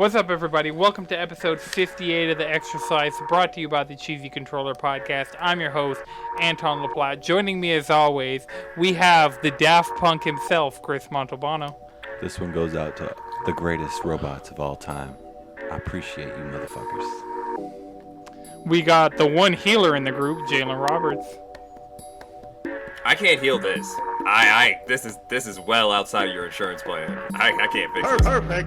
What's up, everybody? Welcome to episode 58 of the XtraSlice, brought to you by the Cheesy Controller Podcast. I'm your host, Anton LaPlatte. Joining me, as always, we have the Daft Punk himself, Chris Montalbano. This one goes out to the greatest robots of all time. I appreciate you, motherfuckers. We got the one healer in the group, Jalen Roberts. I can't heal this. This is well outside of your insurance plan. I can't fix this. Perfect.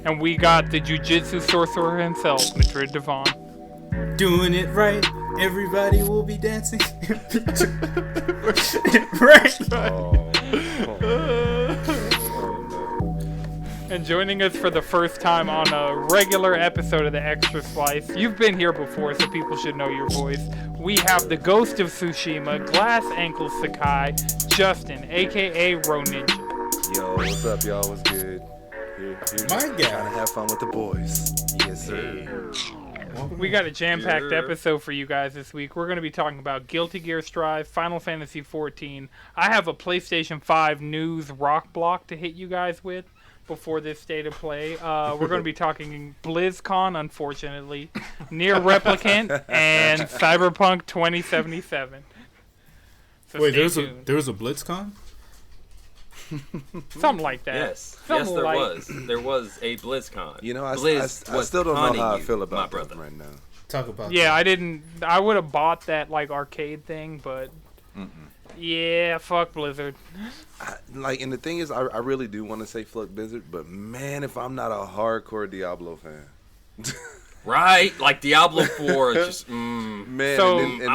And we got the Jiu-Jitsu sorcerer himself, Madrid Devon. Doing it right, everybody will be dancing. Right. And joining us for the first time on a regular episode of the XtraSlice, you've been here before, so people should know your voice. We have the Ghost of Tsushima, Glass Ankle Sakai, Justin, aka Roninja. Yo, what's up, y'all? What's good? Here My guy. trying to have fun with the boys. Yes, sir. We got a jam-packed episode for you guys this week. We're going to be talking about Guilty Gear Strive, Final Fantasy XIV. I have a PlayStation 5 news rock block to hit you guys with before this state of play. We're going to be talking BlizzCon, unfortunately, Nier Replicant, and Cyberpunk 2077. So Wait, stay tuned. there was a Blizzcon? Something like that. Yes, Something there like- was. There was a BlizzCon. You know, I Blizz still was don't know conning how I you, feel my about brother. them right now. Talk about Yeah, that. I would have bought that, like, arcade thing, but... Yeah, fuck Blizzard. And the thing is, I really do want to say fuck Blizzard, but man, if I'm not a hardcore Diablo fan. Right? Like Diablo 4 is just Man, So- and then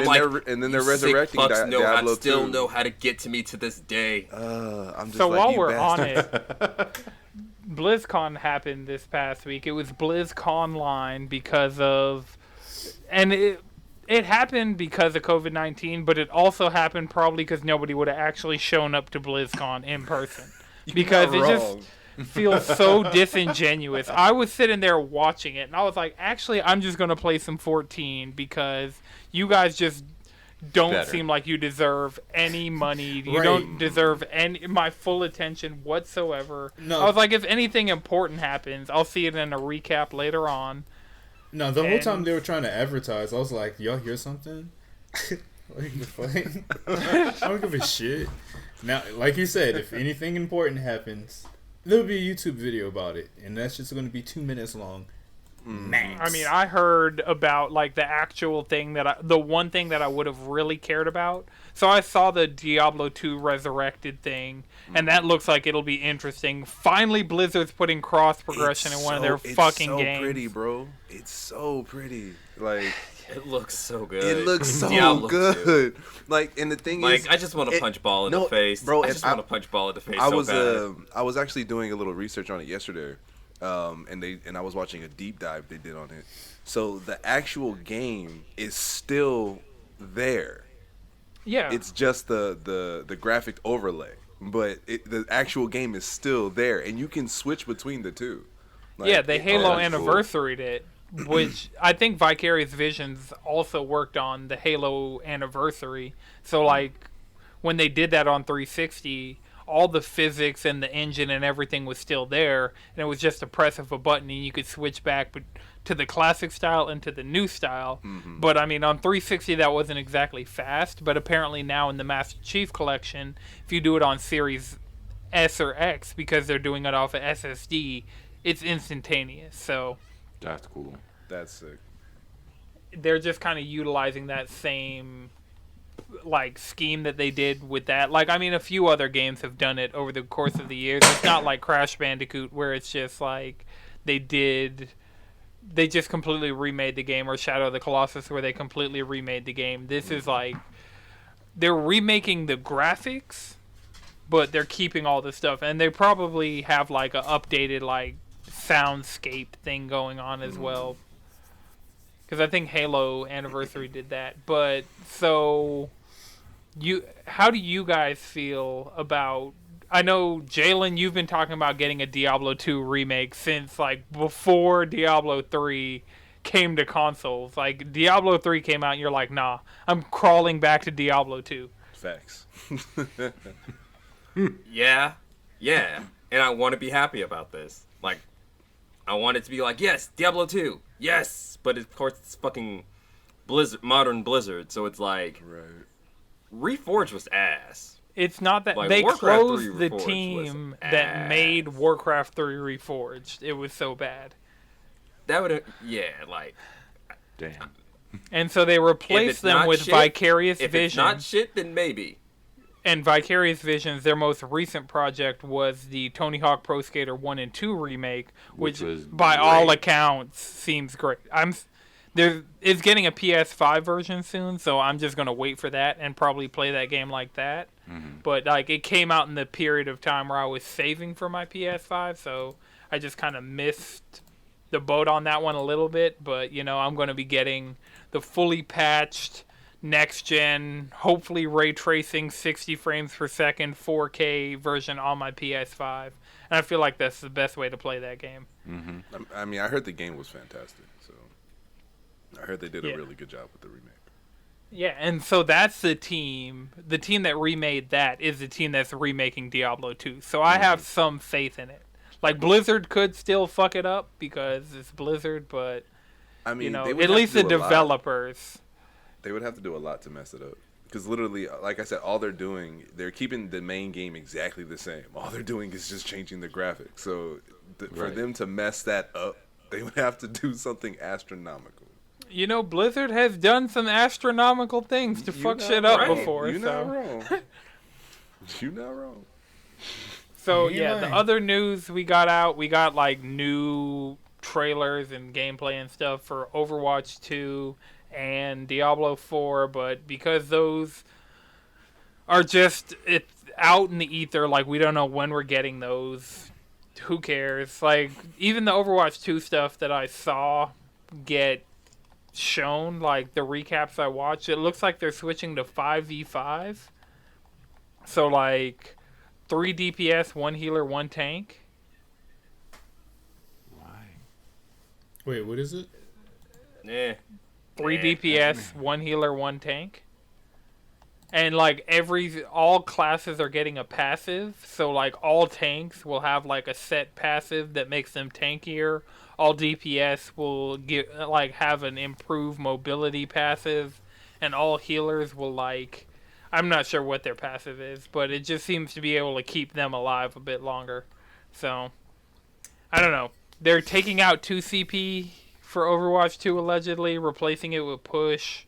they're you sick resurrecting fucks Diablo still 2. know how to get to me to this day. I'm just So like, while you we're on bastard. it, BlizzCon happened this past week. It was Blizz Cononline because of, and it happened because of COVID-19, but it also happened probably because nobody would have actually shown up to BlizzCon in person because it just feels so disingenuous. I was sitting there watching it, and I was like, actually, I'm just gonna play some 14 because you guys just don't Better. seem like you deserve any money. You Right. don't deserve my full attention whatsoever. No. I was like, if anything important happens, I'll see it in a recap later on. No, the whole And- time they were trying to advertise, I was like, y'all hear something? Like, the fuck? I don't give a shit. Now, like you said, if anything important happens, there'll be a YouTube video about it, and that's just going to be 2 minutes long. Max. I mean, I heard about like the actual thing the one thing that I would have really cared about. So I saw the Diablo 2 Resurrected thing, and that looks like it'll be interesting. Finally, Blizzard's putting cross progression in one of their fucking games. It's so games. pretty, bro. It's so pretty. Like, It looks so good. it looks so Diablo 2. good. Like, and the thing is, Like, I just want to punch ball in no, the face. bro, I just want to punch ball in the face I so was bad. I was actually doing a little research on it yesterday, and I was watching a deep dive they did on it. So the actual game is still there. Yeah, It's just the graphic overlay, but the actual game is still there, and you can switch between the two. Like, yeah, they Halo that's cool. anniversaried it, which I think Vicarious Visions also worked on the Halo anniversary. So like when they did that on 360, all the physics and the engine and everything was still there, and it was just a press of a button and you could switch back to the classic style and to the new style. But I mean, on 360 that wasn't exactly fast, but apparently now in the Master Chief Collection, if you do it on Series S or X, because they're doing it off of SSD, it's instantaneous. So That's cool. That's sick. they're just kind of utilizing that same like scheme that they did with that. Like, I mean, a few other games have done it over the course of the years. It's not like Crash Bandicoot where it's just like they just completely remade the game, or Shadow of the Colossus where they completely remade the game. This is like they're remaking the graphics, but they're keeping all the stuff, and they probably have like a updated like soundscape thing going on as well. Because I think Halo Anniversary did that. But so, how do you guys feel about? I know Jalen, you've been talking about getting a Diablo 2 remake since like before Diablo 3 came to consoles. Like Diablo 3 came out, and you're like, nah, I'm crawling back to Diablo 2. Facts. Yeah, and I want to be happy about this. Like, I want it to be like, yes, Diablo 2, yes, but of course it's fucking modern Blizzard, so it's like, Reforged was ass. It's not that Like, they Warcraft 3 closed the Reforged team was that ass. made Warcraft 3 Reforged. It was so bad. That would, like, Damn. And so they if replaced it's them not with shit, Vicarious if Visions. it's not shit, then maybe. And Vicarious Visions, their most recent project was the Tony Hawk Pro Skater 1 and 2 remake, which was by all great. accounts seems great. It's getting a PS5 version soon, so I'm just going to wait for that and probably play that game like that. Mm-hmm. But like it came out in the period of time where I was saving for my PS5, so I just kind of missed the boat on that one a little bit. But, I'm going to be getting the fully patched next gen, hopefully ray tracing 60 frames per second 4K version on my PS5, and I feel like that's the best way to play that game. Mm-hmm. I mean, I heard the game was fantastic, so I heard they did Yeah. a really good job with the remake. Yeah, and so that's the team that remade that is the team that's remaking Diablo 2, so I have some faith in it. Like, Blizzard could still fuck it up because it's Blizzard, but I mean, they would at have least to the do a lot. developers. They would have to do a lot to mess it up. Because literally, like I said, all they're keeping the main game exactly the same. All they're doing is just changing the graphics. So for Right. them to mess that up, they would have to do something astronomical. Blizzard has done some astronomical things to fuck shit up right. before. You're so. not wrong. You're not wrong. So Yeah, the right. other news we got like new trailers and gameplay and stuff for Overwatch 2 and Diablo 4, but because those are just it's out in the ether, like we don't know when we're getting those. Who cares? Like even the Overwatch 2 stuff that I saw get shown, like the recaps I watched, it looks like they're switching to 5v5. So like 3 DPS, 1 healer, 1 tank. Why? Wait, what is it? Yeah. 3 Yeah. DPS, 1 healer, 1 tank. And like all classes are getting a passive, so like all tanks will have like a set passive that makes them tankier. All DPS will get like have an improved mobility passive, and all healers will like I'm not sure what their passive is, but it just seems to be able to keep them alive a bit longer. So I don't know. They're taking out 2 CP for Overwatch 2 allegedly, replacing it with push.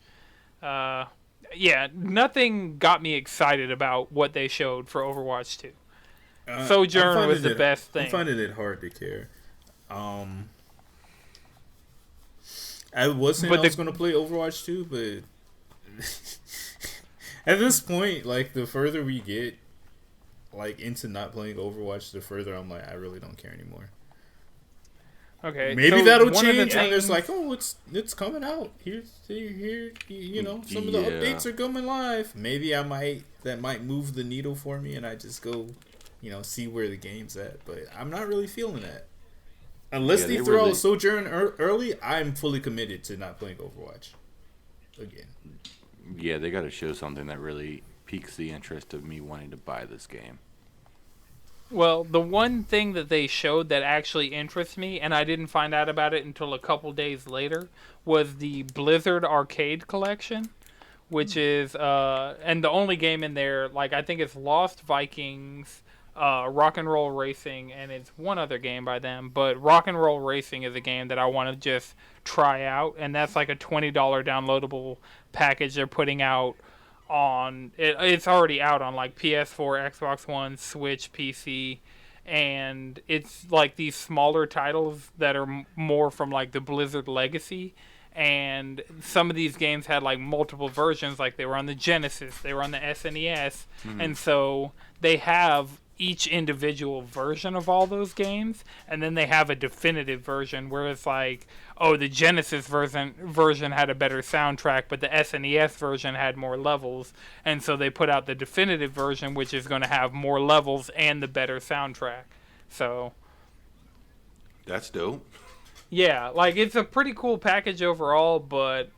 Yeah, nothing got me excited about what they showed for Overwatch 2. Sojourn I'm was the finding best I'm thing. finding it hard to care. I was saying But I was going to play Overwatch 2, but at this point, like, the further we get, like, into not playing Overwatch, the further I'm like, I really don't care anymore. Okay, Maybe so that'll one of the change when there's things- like, oh, it's coming out. Here, some of the Yeah. updates are coming live. Maybe that might move the needle for me, and I just go, see where the game's at. But I'm not really feeling that. Unless Yeah, they they throw really- out Sojourn early, I'm fully committed to not playing Overwatch again. Yeah, they got to show something that really piques the interest of me wanting to buy this game. Well, the one thing that they showed that actually interests me, and I didn't find out about it until a couple days later, was the Blizzard Arcade Collection, which is, and the only game in there, like, I think it's Lost Vikings, Rock and Roll Racing, and it's one other game by them, but Rock and Roll Racing is a game that I want to just try out, and that's like a $20 downloadable package they're putting out on it's already out on like PS4, Xbox One, Switch, PC, and it's like these smaller titles that are more from like the Blizzard legacy. And some of these games had like multiple versions, like they were on the Genesis, they were on the SNES, and so they have each individual version of all those games, and then they have a definitive version where it's like, oh, the Genesis version had a better soundtrack, but the SNES version had more levels, and so they put out the definitive version, which is going to have more levels and the better soundtrack. So That's dope. yeah, like it's a pretty cool package overall, but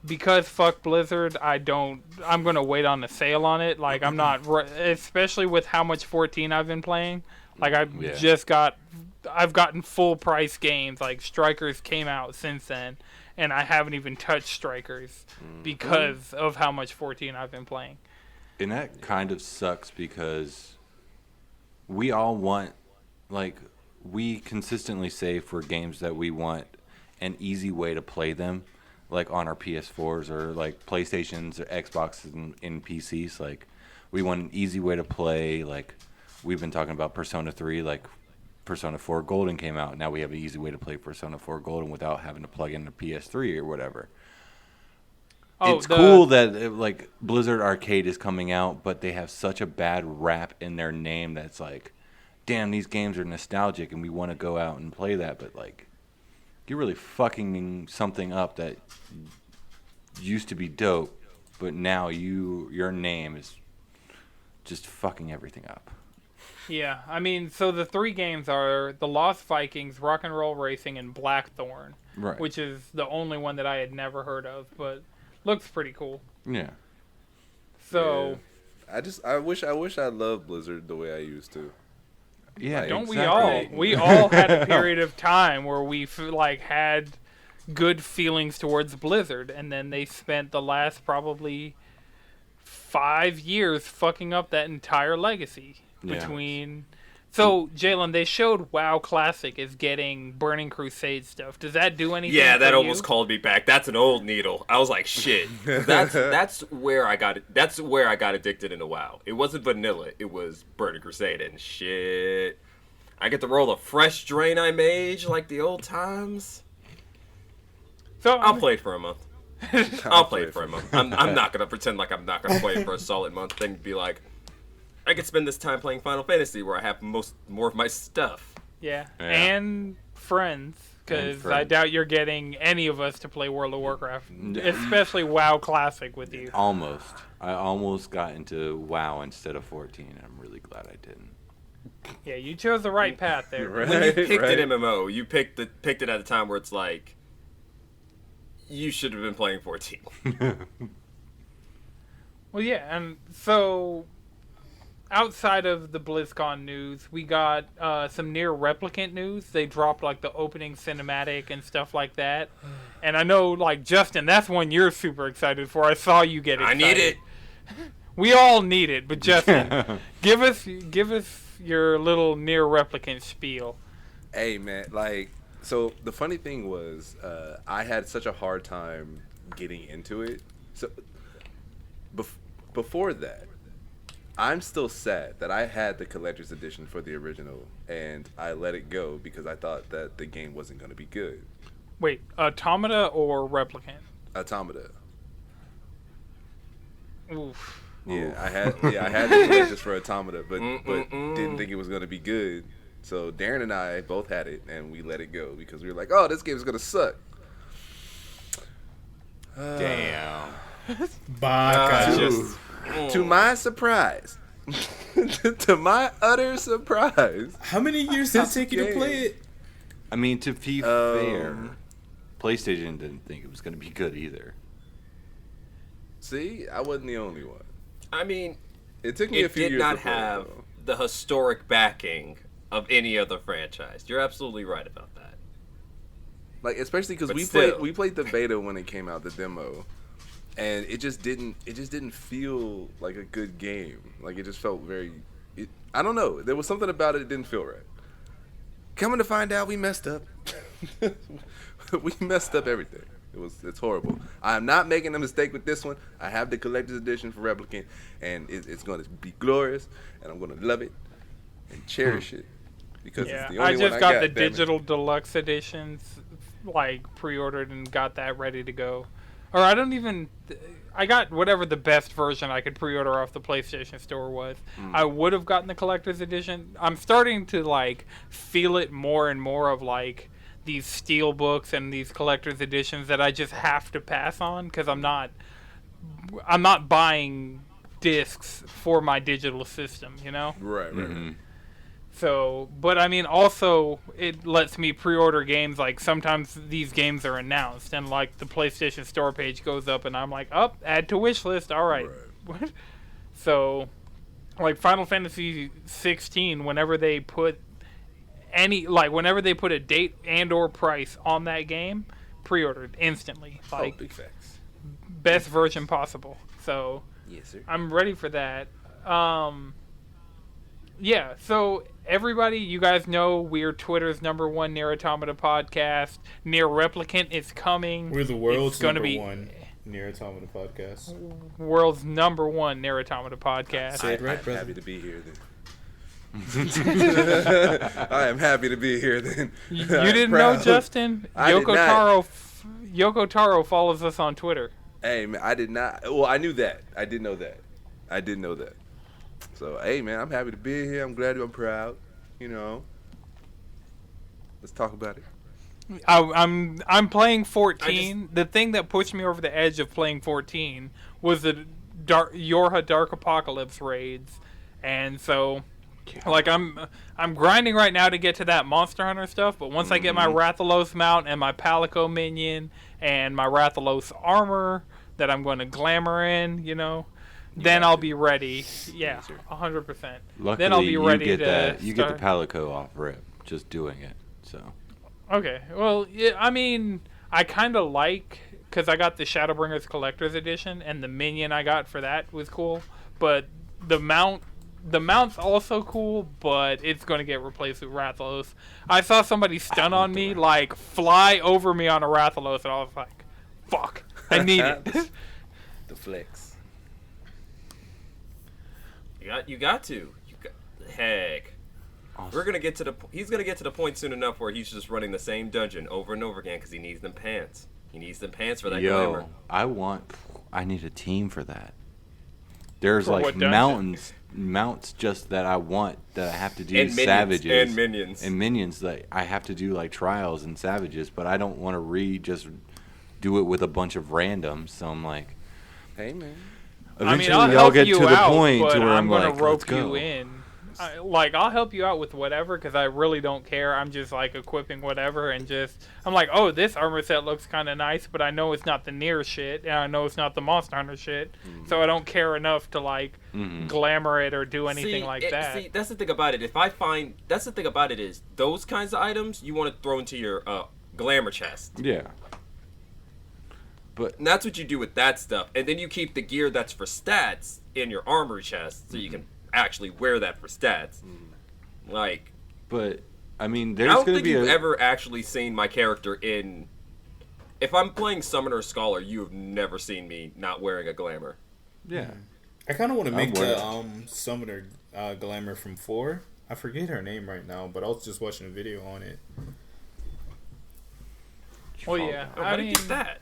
because fuck Blizzard, I'm gonna wait on the sale on it. Like I'm not, especially with how much 14 I've been playing. Like I Yeah. just got I've gotten full price games. Like Strikers came out since then, and I haven't even touched Strikers because of how much 14 I've been playing. And that kind of sucks because we all want, like, we consistently say for games that we want an easy way to play them, like on our PS4s or like PlayStations or Xboxes and PCs. Like, we want an easy way to play. Like, we've been talking about Persona 3, like Persona 4 Golden came out. Now we have an easy way to play Persona 4 Golden without having to plug in the PS3 or whatever. It's cool that like Blizzard Arcade is coming out, but they have such a bad rap in their name that's like, damn, these games are nostalgic and we want to go out and play that, but like, you're really fucking something up that used to be dope, but now your name is just fucking everything up. Yeah, I mean, so the 3 games are The Lost Vikings, Rock and Roll Racing, and Blackthorn, Right. which is the only one that I had never heard of, but looks pretty cool. Yeah. So, Yeah. I wish I loved Blizzard the way I used to. Yeah, don't exactly. we all had a period of time where we like had good feelings towards Blizzard, and then they spent the last probably 5 years fucking up that entire legacy between. So, Jalen, they showed WoW Classic is getting Burning Crusade stuff. Does that do anything? Yeah, that for almost you? called me back. That's an old needle. I was like, shit. That's where I got it. That's where I got addicted into WoW. It wasn't vanilla. It was Burning Crusade and shit. I get to roll a fresh Draenei Mage like the old times. So I'll play it for a month. I'll play it for a month. I'm not gonna pretend like I'm not gonna play it for a solid month. Then be like, I could spend this time playing Final Fantasy where I have more of my stuff. Yeah, Yeah. and friends, because I doubt you're getting any of us to play World of Warcraft, especially WoW Classic with you. Almost. I almost got into WoW instead of 14. I'm really glad I didn't. Yeah, you chose the right path there. Right. When you picked right. an MMO, you picked it at a time where it's like, you should have been playing 14. Well, yeah, and so outside of the BlizzCon news, we got some Nier Replicant news. They dropped like the opening cinematic and stuff like that. And I know, like, Justin, that's one you're super excited for. I saw you get excited. I need it. We all need it, but Justin, give us your little Nier Replicant spiel. Hey man, like, so the funny thing was, I had such a hard time getting into it. So before that, I'm still sad that I had the collector's edition for the original and I let it go because I thought that the game wasn't going to be good. Wait, Automata or Replicant? Automata. Oof. Yeah, I had the collectors for Automata, but didn't think it was going to be good. So Darren and I both had it, and we let it go because we were like, "Oh, this game is gonna suck." Damn. Baka. To my surprise, to my utter surprise, How many years did it take you to play it? I mean, to be fair, PlayStation didn't think it was going to be good either. see, I wasn't the only one. I mean, It took me a it few did years not to play it, have though. the historic backing of any other franchise. You're absolutely right about that. Like, especially because But we still. played the beta when it came out, the demo, and it just didn't feel like a good game. Like, it just felt very, I don't know. There was something about it that didn't feel right. Coming to find out, we messed up. We messed up everything. It's horrible. I'm not making a mistake with this one. I have the collector's edition for Replicant, and it's going to be glorious, and I'm going to love it and cherish it because Yeah, it's the I only one just I got the damn it. digital deluxe editions, like, pre-ordered and got that ready to go. Or I got whatever the best version I could pre-order off the PlayStation Store was. I would have gotten the collector's edition. I'm starting to, like, feel it more and more of, like, these steel books and these collector's editions that I just have to pass on because I'm not buying discs for my digital system, you know? Right. Mm-hmm. So, but I mean, also, it lets me pre-order games. Like, sometimes these games are announced, and, like, the PlayStation Store page goes up, and I'm like, add to wish list, alright. What? So, like, Final Fantasy 16, whenever they put whenever they put a date and or price on that game, pre-ordered instantly. Like, big facts. best version possible. So Yes, sir. I'm ready for that. Yeah, so everybody, you guys know we're Twitter's #1 Nier Automata podcast. Nier Replicant is coming. We're the world's It's gonna number be one Nier Automata podcast. world's #1 Nier Automata podcast. Say it right, I'm brother. happy to be here then. I am happy to be here then. You I'm didn't know, proud. Justin? I did not. Yoko Taro follows us on Twitter. Hey, man, I did not. Well, I knew that. I did know that. So, hey, man, I'm happy to be here. I'm glad. I'm proud. You know. Let's talk about it. I'm playing 14. The thing that pushed me over the edge of playing 14 was the Yorha Dark Apocalypse raids, and so like I'm grinding right now to get to that Monster Hunter stuff. But once I get my Rathalos mount and my Palico minion and my Rathalos armor that I'm going to glamour in, then I'll be ready. Yeah, 100%. Luckily, then I'll be ready you get to that. You get the start- Palico off rip just doing it. So Okay. Well, yeah, I mean, I kind of like, because I got the Shadowbringers Collector's Edition, and the minion I got for that was cool. But the mount's also cool, but it's going to get replaced with Rathalos. I saw somebody stun on me, like, fly over me on a Rathalos, and I was like, fuck, I need it. The flex. You got to. Heck. awesome. We're gonna get to he's gonna get to the point soon enough where he's just running the same dungeon over and over again because he needs them pants. He needs them pants for that glamour. I need a team for that. There's For like what dungeon? mounts just that I want that I have to do And minions, savages and minions. that I have to do like trials and savages, but I don't want to just do it with a bunch of randoms. So I'm like, Hey, man. eventually I'll I'll help get you to the out, point but to where I'm gonna like, rope let's go. you in. I'll help you out with whatever because I really don't care. I'm just like equipping whatever and I'm like, oh, this armor set looks kind of nice, but I know it's not the Nier shit and I know it's not the Monster Hunter shit, so I don't care enough to like glamour it or do anything that. See, that's the thing about it. That's the thing about it is those kinds of items you want to throw into your glamour chest. Yeah. And that's what you do with that stuff, and then you keep the gear that's for stats in your armor chest, so you can actually wear that for stats. Like, But I mean, I there's don't gonna think be you've ever actually seen my character in. If I'm playing Summoner or Scholar, you have never seen me not wearing a glamour. yeah. I kind of want to make I'm the Summoner Glamour from 4. I forget her name right now, but I was just watching a video on it. Well, yeah, Oh, how I do you mean, get that?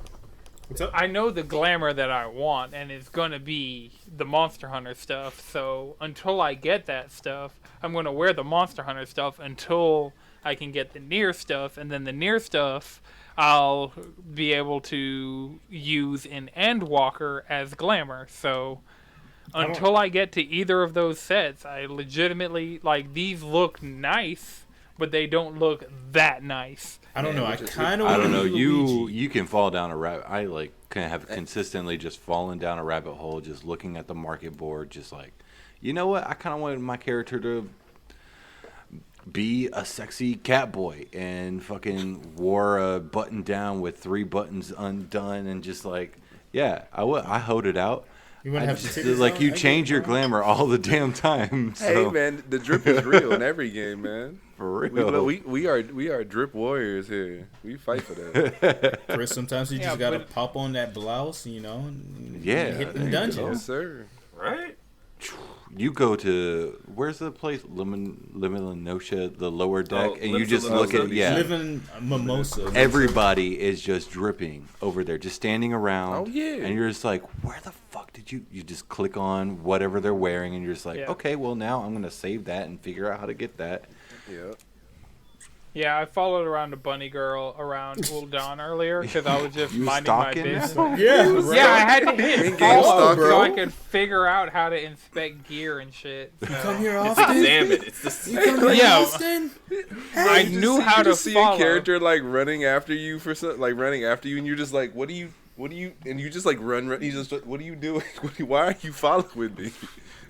What's up? I know the glamour that I want, and it's gonna be the Monster Hunter stuff. So until I get that stuff, I'm gonna wear the Monster Hunter stuff until I can get the Nier stuff, and then the Nier stuff I'll be able to use in Endwalker as glamour. So until I get to either of those sets, I legitimately like these look nice, but they don't look that nice. I don't know. I kind of. I don't know. You can fall down a rabbit. I like kind of have consistently just fallen down a rabbit hole, just looking at the market board, just like, you know what? I kind of wanted my character to be a sexy cat boy and fucking wore a button down with 3 buttons undone and just like, yeah, I hoed it out. You wouldn't have to take this like out? you I get change it, your bro. glamour all the damn time. Hey, So, man, the drip is real in every game, man. for real. We are drip warriors here. We fight for that. Chris, sometimes you Yeah, just gotta but- pop on that blouse, and Yeah, hit there the you dungeon. Yes, sir. Right? You go to where's the place? Liminocia, the lower deck, and you just look at Living mimosa. everybody is just dripping over there, just standing around. Oh, yeah. And you're just like, where the fuck did you? You just click on whatever they're wearing, and you're just like, Yeah. okay, well now I'm gonna save that and figure out how to get that. Yeah. Yeah, I followed around a bunny girl around Ul'Dan earlier because I was just You minding my stalking business. now? Yeah, right. Yeah, I had to hit In-game follow stalking. so I could figure out how to inspect gear and shit. So. Come here It's often. examined. It's the You come here Yeah. often. I knew how you to just see follow. a character like running after you for something, like running after you, and you're just like, what are you What do you? And you just like run. You just. What are you doing? Why are you following me?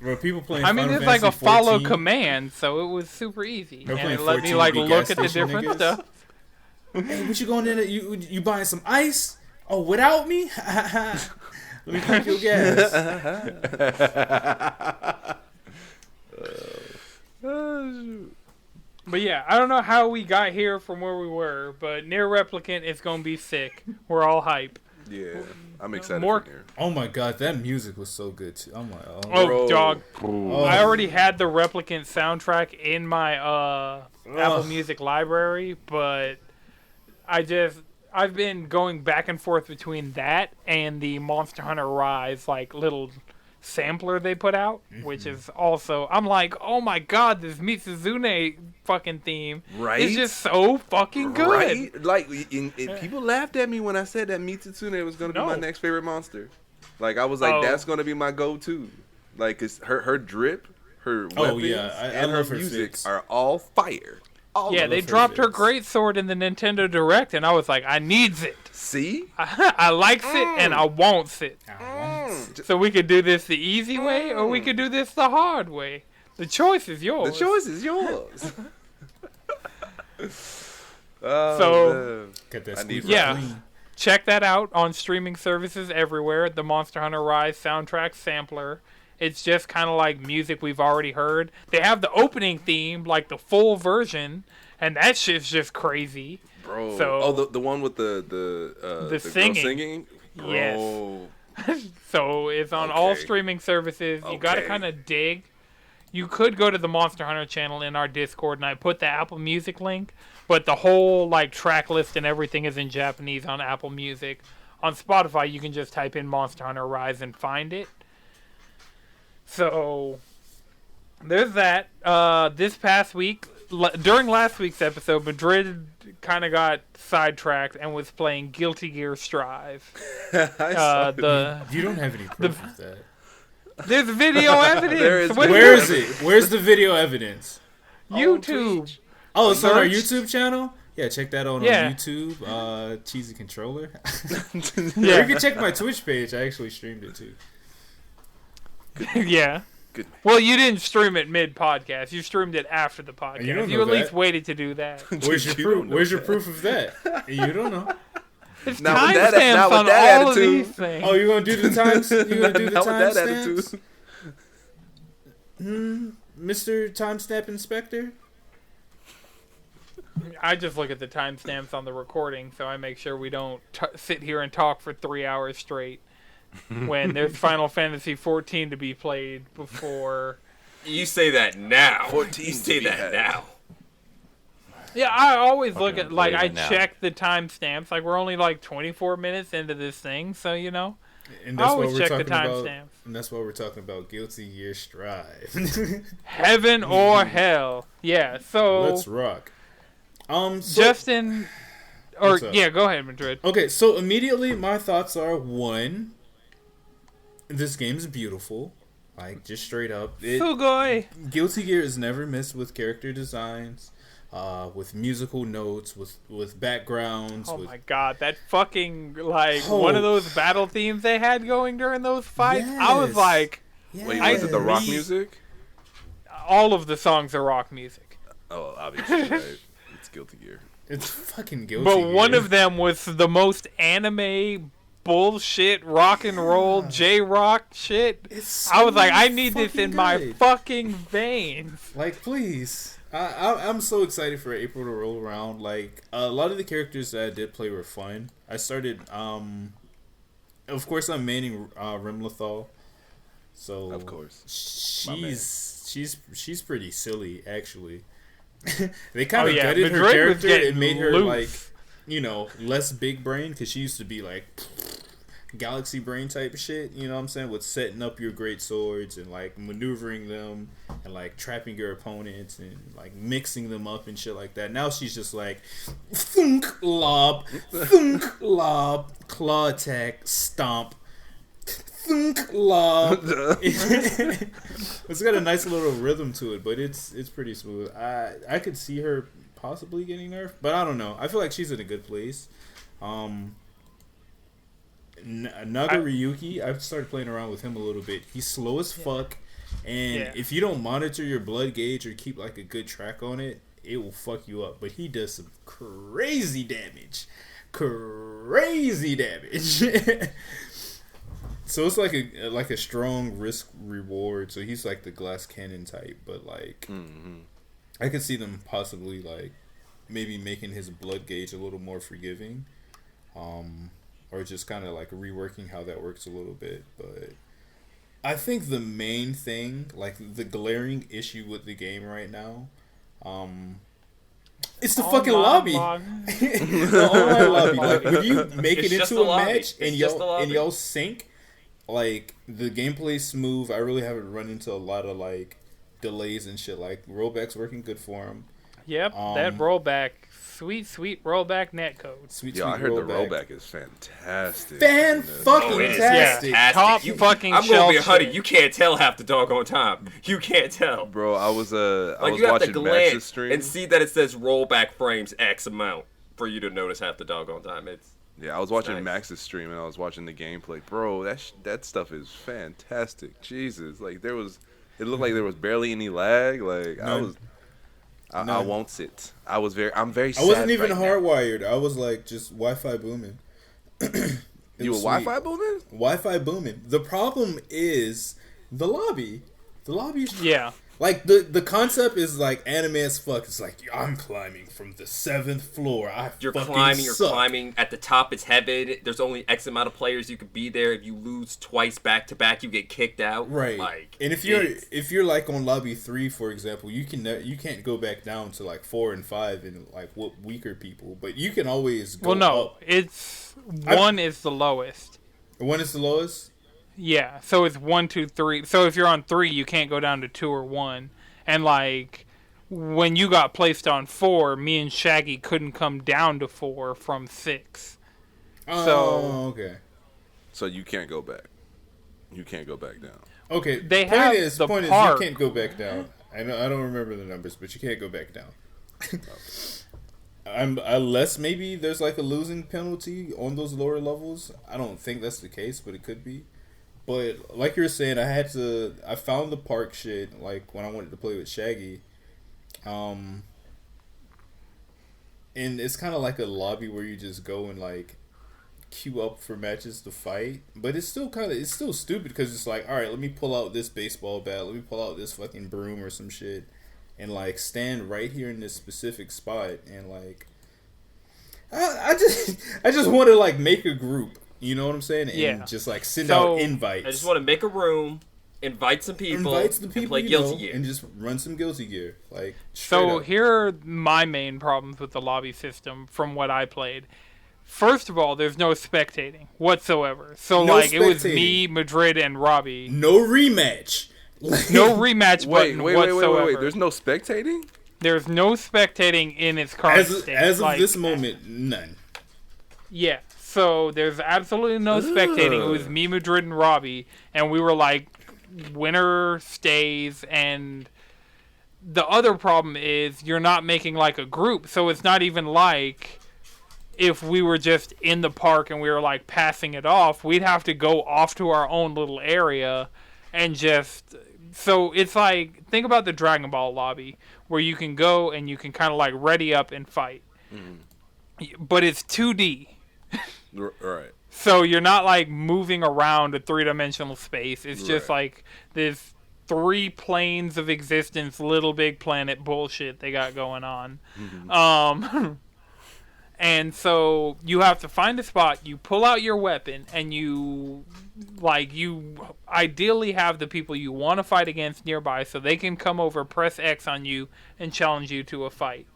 Bro, people playing. I mean, Final it's like a Fantasy follow 14. command, so it was super easy, They're and playing it let me 14 like be look gas at the station different niggas. stuff. Hey, what you going in? You buying some ice? Oh, without me? Let me pump your gas. But yeah, I don't know how we got here from where we were, but Nier Replicant is gonna be sick. We're all hype. Yeah, I'm excited More- for Nier. Oh my god, that music was so good too. I'm like, Oh, Bro. dog! Oh. I already had the Replicant soundtrack in my Apple Music library, but I've been going back and forth between that and the Monster Hunter Rise like little sampler they put out, which is also I'm like, oh my god, this Mitsuzune fucking theme Right? is just so fucking good. Right? Like, and people laughed at me when I said that Mitsutsune was gonna be my No. next favorite monster. Like, I was like, Oh. that's gonna be my go-to. Like, 'cause her drip, her weapons, yeah, I and her love her music fits. are all fire. All Yeah, of they them. dropped her favorites. great sword in the Nintendo Direct, and I was like, I needs it. See? I likes it, and I wants it. Mm. So we could do this the easy way, or we could do this the hard way. The choice is The yours. choice is yours. Oh, So- man. Get that I need squeeze Yeah. clean. Check that out on streaming services everywhere. The Monster Hunter Rise soundtrack sampler. It's just kind of like music we've already heard. They have the opening theme, like the full version, and that shit's just crazy. Bro. So- the one with the girl singing. singing? Bro. Yes. So it's on all Okay. streaming services. You got to Okay. kind of dig. You could go to the Monster Hunter channel in our Discord, and I put the Apple Music link. But the whole like track list and everything is in Japanese on Apple Music. On Spotify, you can just type in Monster Hunter Rise and find it. So there's that. This past week, during last week's episode, Madrid kind of got sidetracked and was playing Guilty Gear Strive. I saw it. You don't have any proof of that. There's video evidence. There is What Where is is it? Where's the video evidence? YouTube? Oh, it's on our Search. YouTube channel? Yeah, check that out Yeah. on YouTube. Cheesy Controller. Yeah. Or you can check my Twitch page. I actually streamed it too. Yeah. Good. Well, you didn't stream it mid podcast. You streamed it after the podcast. You don't You know at least that. waited to do that. Where's your You proof? don't know Where's your that. proof of that? You don't know. It's Not with that- timestamps not with on that all of attitude. these things. Oh, you gonna do the times? You gonna do the Not with that timestamps? attitude. Mr. Timestamp Inspector? I just look at the timestamps on the recording, so I make sure we don't sit here and talk for 3 hours straight when there's Final Fantasy 14 to be played before. You say that now. 14 You say to be that had. now. Yeah, I always look Fucking at, like, play I it now. check the timestamps. Like, we're only like 24 minutes into this thing, so, you know. And I that's always what we're check the talking about. timestamps. And that's why we're talking about Guilty Gear Strive. Heaven or hell. Yeah, so Let's rock. So, Justin, or What's up? yeah, go ahead, Madrid. okay, so immediately my thoughts are one, this game's beautiful. Like, just straight up. Sugoi. Guilty Gear is never missed with character designs, with musical notes, with backgrounds. Oh with, my god, that fucking like Oh. one of those battle themes they had going during those fights. I was Yes. like, Wait, I was it the rock need- music? all of the songs are rock music, Oh, obviously, right. It's Guilty Gear. It's fucking Guilty but Gear. one of them was the most anime bullshit rock and roll J-rock shit. It's I was like, so I need this fucking in my good. fucking veins. Like, please. I'm so excited for April to roll around. Like, a lot of the characters that I did play were fun. I started, of course, I'm maining Rimlethal. So, Of course. she's pretty silly, actually. They kind Oh, of yeah, gutted her Madrid was character getting and made her, loose. like, you know, less big brain, because she used to be, like, galaxy brain type of shit, you know what I'm saying, with setting up your great swords and like maneuvering them and like trapping your opponents and like mixing them up and shit like that. Now she's just like thunk lob, claw attack, stomp, thunk lob. It's got a nice little rhythm to it, but it's pretty smooth. I could see her possibly getting nerfed, but I don't know. I feel like she's in a good place. Ryuki, I've started playing around with him a little bit. He's slow as fuck, and if you don't monitor your blood gauge or keep like a good track on it, it will fuck you up. But he does some crazy damage. So it's like a strong risk reward. So he's like the glass cannon type, but like I could see them possibly like maybe making his blood gauge a little more forgiving, or just kind of like reworking how that works a little bit. But I think the main thing, like the glaring issue with the game right now, it's the fucking lobby. The online lobby. Like if you make it into a match and y'all sync, like the gameplay's smooth. I really haven't run into a lot of like delays and shit. Like rollback's working good for him. Yep, that rollback, sweet rollback netcode. Sweet I heard rollback. The rollback is fantastic. Fan-fucking-tastic. Top fucking I'm shell gonna be a honey. shit. You can't tell half the doggone time. You can't tell, bro. I was you have watching to Max's glance stream and see that it says rollback frames X amount for you to notice half the doggone time. I was watching nice. Max's stream and I was watching the gameplay, bro. That stuff is fantastic. Jesus, like it looked like there was barely any lag. Like I won't sit. I'm very sad. I wasn't even right hardwired. I was like just Wi-Fi booming. You were Wi-Fi booming? Wi-Fi booming. The problem is the lobby. The lobby's like the concept is like anime as fuck. It's like I'm climbing from the 7th floor. You're climbing at the top. It's heaven. There's only X amount of players you could be there. If you lose twice back to back, you get kicked out. Right. Like, and if you're like on lobby 3, for example, you can't go back down to like 4 and 5 and like whoop weaker people, but you can always go up. It's 1 is the lowest. 1 is the lowest? Yeah, so it's 1, 2, 3. So if you're on 3, you can't go down to 2 or 1. And like when you got placed on 4, me and Shaggy couldn't come down to 4 from 6. Oh, okay. So you can't go back. You can't go back down. Okay. They point have is the you park. can't go back down. I don't remember the numbers, but you can't go back down. Unless maybe there's like a losing penalty on those lower levels. I don't think that's the case, but it could be. But like you were saying, I found the park shit like when I wanted to play with Shaggy, and it's kind of like a lobby where you just go and like queue up for matches to fight. But it's still stupid because it's like, all right, let me pull out this baseball bat, let me pull out this fucking broom or some shit, and like stand right here in this specific spot and like, I just want to like make a group. You know what I'm saying? And just like send out invites. I just want to make a room, invite some people, and play Guilty Gear. And just run some Guilty Gear. Like, so here are my main problems with the lobby system from what I played. First of all, there's no spectating whatsoever. So it was me, Madrid, and Robbie. No rematch. No rematch button whatsoever. Wait. There's no spectating? There's no spectating in its current state. As of this moment, none. Yeah. So there's absolutely no spectating. It was me, Madrid, and Robbie, and we were like, winner stays. And the other problem is you're not making like a group, so it's not even like if we were just in the park and we were like passing it off. We'd have to go off to our own little area and just. So it's like, think about the Dragon Ball lobby where you can go and you can kind of like ready up and fight, but it's 2D. Right. So you're not like moving around a 3-dimensional space. It's just like this 3 planes of existence, Little Big Planet bullshit they got going on. And so you have to find a spot, you pull out your weapon, and you ideally have the people you want to fight against nearby so they can come over, press X on you, and challenge you to a fight.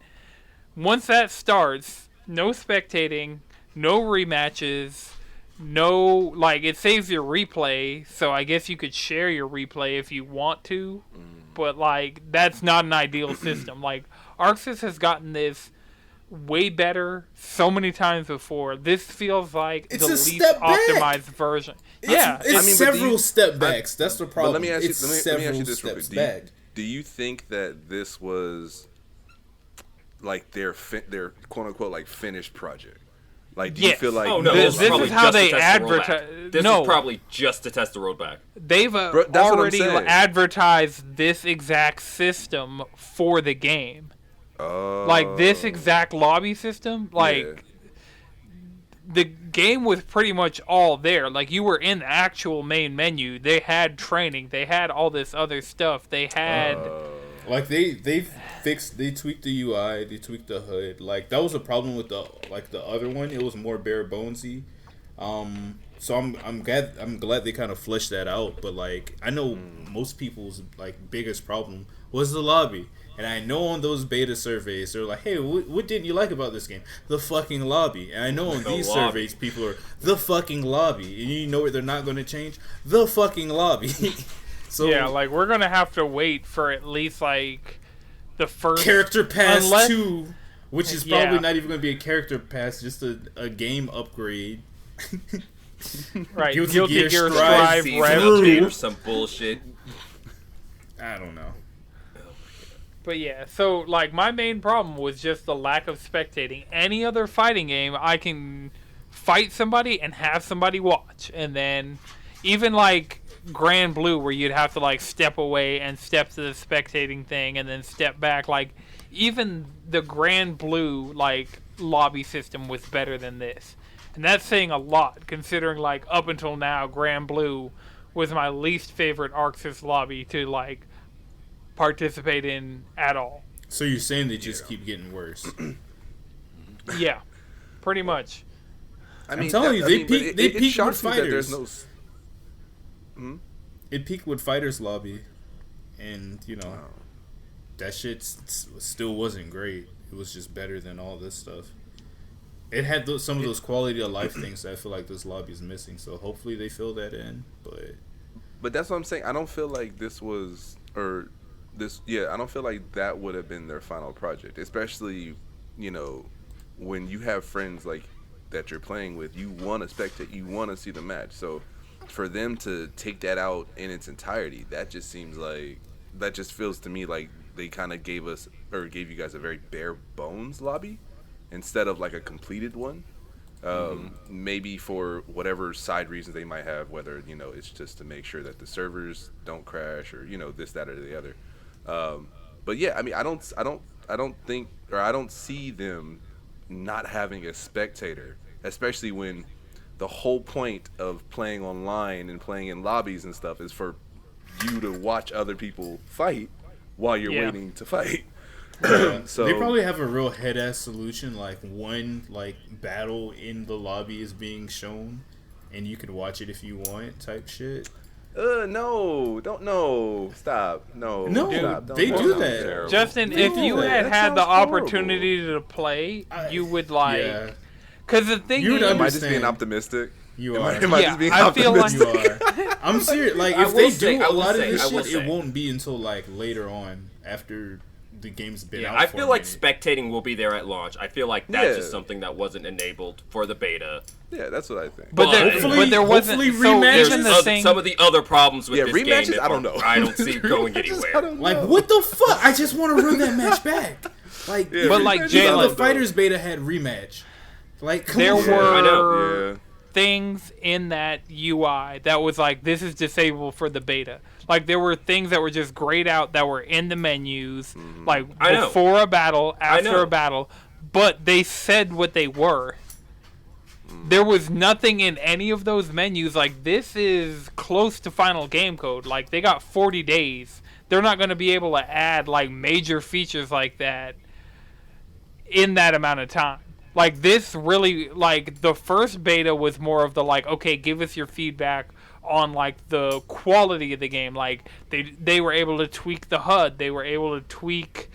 Once that starts, no spectating, no rematches, no, it saves your replay, so I guess you could share your replay if you want to, but, that's not an ideal system. ArcSys has gotten this way better so many times before. This feels like it's the least optimized version. It's several step backs. That's the problem. But let me ask you this real quick. Back. Do you think that this was, their quote-unquote, finished project? Like, do you feel like Oh no, This was probably is how just to they test the rollback. advertise. This No. was probably just to test the rollback. They've Bro, that's what I'm already saying. advertised this exact system for the game. Oh. Like this exact lobby system, like the game was pretty much all there. Like you were in the actual main menu. They had training. They had all this other stuff. They had Like they tweaked the UI, they tweaked the HUD. Like that was a problem with the other one. It was more bare bonesy. So I'm glad they kind of fleshed that out. But like I know most people's like biggest problem was the lobby. And I know on those beta surveys, they're like, hey, what didn't you like about this game? The fucking lobby. And I know on these surveys, people are, the fucking lobby. And you know what they're not going to change? The fucking lobby. So yeah, like we're gonna have to wait for at least like the first Character Pass unless- 2, which is probably Yeah. not even going to be a character pass, just a game upgrade. right Guilty Guilty Gear Gear Strive Strive Season Rev update 2. or some bullshit. I don't know. But yeah, so like my main problem was just the lack of spectating. Any other fighting game, I can fight somebody and have somebody watch, and then even like Grand Blue, where you'd have to like step away and step to the spectating thing and then step back. Like even the Grand Blue like lobby system was better than this, and that's saying a lot considering like up until now, Grand Blue was my least favorite Arxis lobby to like participate in at all. So you're saying they just keep getting worse? Yeah, pretty much. I mean, telling you, they peaked it with shocks me that fighters. there's no. It peaked with Fighters Lobby, and you know that shit still wasn't great. It was just better than all this stuff. It had some of those quality of life things that I feel like this lobby is missing. So hopefully they fill that in. But that's what I'm saying. I don't feel like this was I don't feel like that would have been their final project, especially when you have friends like that you're playing with. You want to spectate, you want to see the match. So for them to take that out in its entirety, that just feels to me like they kind of gave you guys a very bare bones lobby instead of like a completed one. Maybe for whatever side reasons they might have, whether it's just to make sure that the servers don't crash or this, that, or the other. But yeah, I mean, I don't see them not having a spectator, especially when the whole point of playing online and playing in lobbies and stuff is for you to watch other people fight while you're waiting to fight. So they probably have a real head ass solution, like one like battle in the lobby is being shown, and you can watch it if you want, type shit. Stop. No, No, stop. they Don't- do that that. sounds terrible. Justin, They if do you that. had That had the sounds horrible. opportunity to play, you would Yeah, because the thing You would is, Am I just being understand. optimistic? you Am are. I Yeah, just being I feel like- optimistic? You are. I'm serious. Like I if will they say- do I a will lot say- of this I will shit, say. it won't be until like later on after the game's been out. I for feel a like minute. spectating will be there at launch. I feel like that's Yeah. just something that wasn't enabled for the beta. Yeah, that's what I think. but there, Hopefully- but there wasn't. hopefully So rematches. even the There's thing, some of the other problems with Yeah, this rematches, game that I don't know. I don't see going anywhere. Like what the fuck? I just want to run that match back. Like, Yeah, But, like, rematches, even Jalen- the Fighters beta had rematch. Like come there on. were I know. Yeah. things in that UI that was like, this is disabled for the beta. Like there were things that were just grayed out that were in the menus, like I know. before a battle, after know. a battle, but they said what they were. There was nothing in any of those menus like, this is close to final game code. Like they got 40 days. They're not going to be able to add like major features like that in that amount of time. Like this really, like the first beta was more of the like, okay, give us your feedback on like the quality of the game. Like they were able to tweak the HUD, they were able to tweak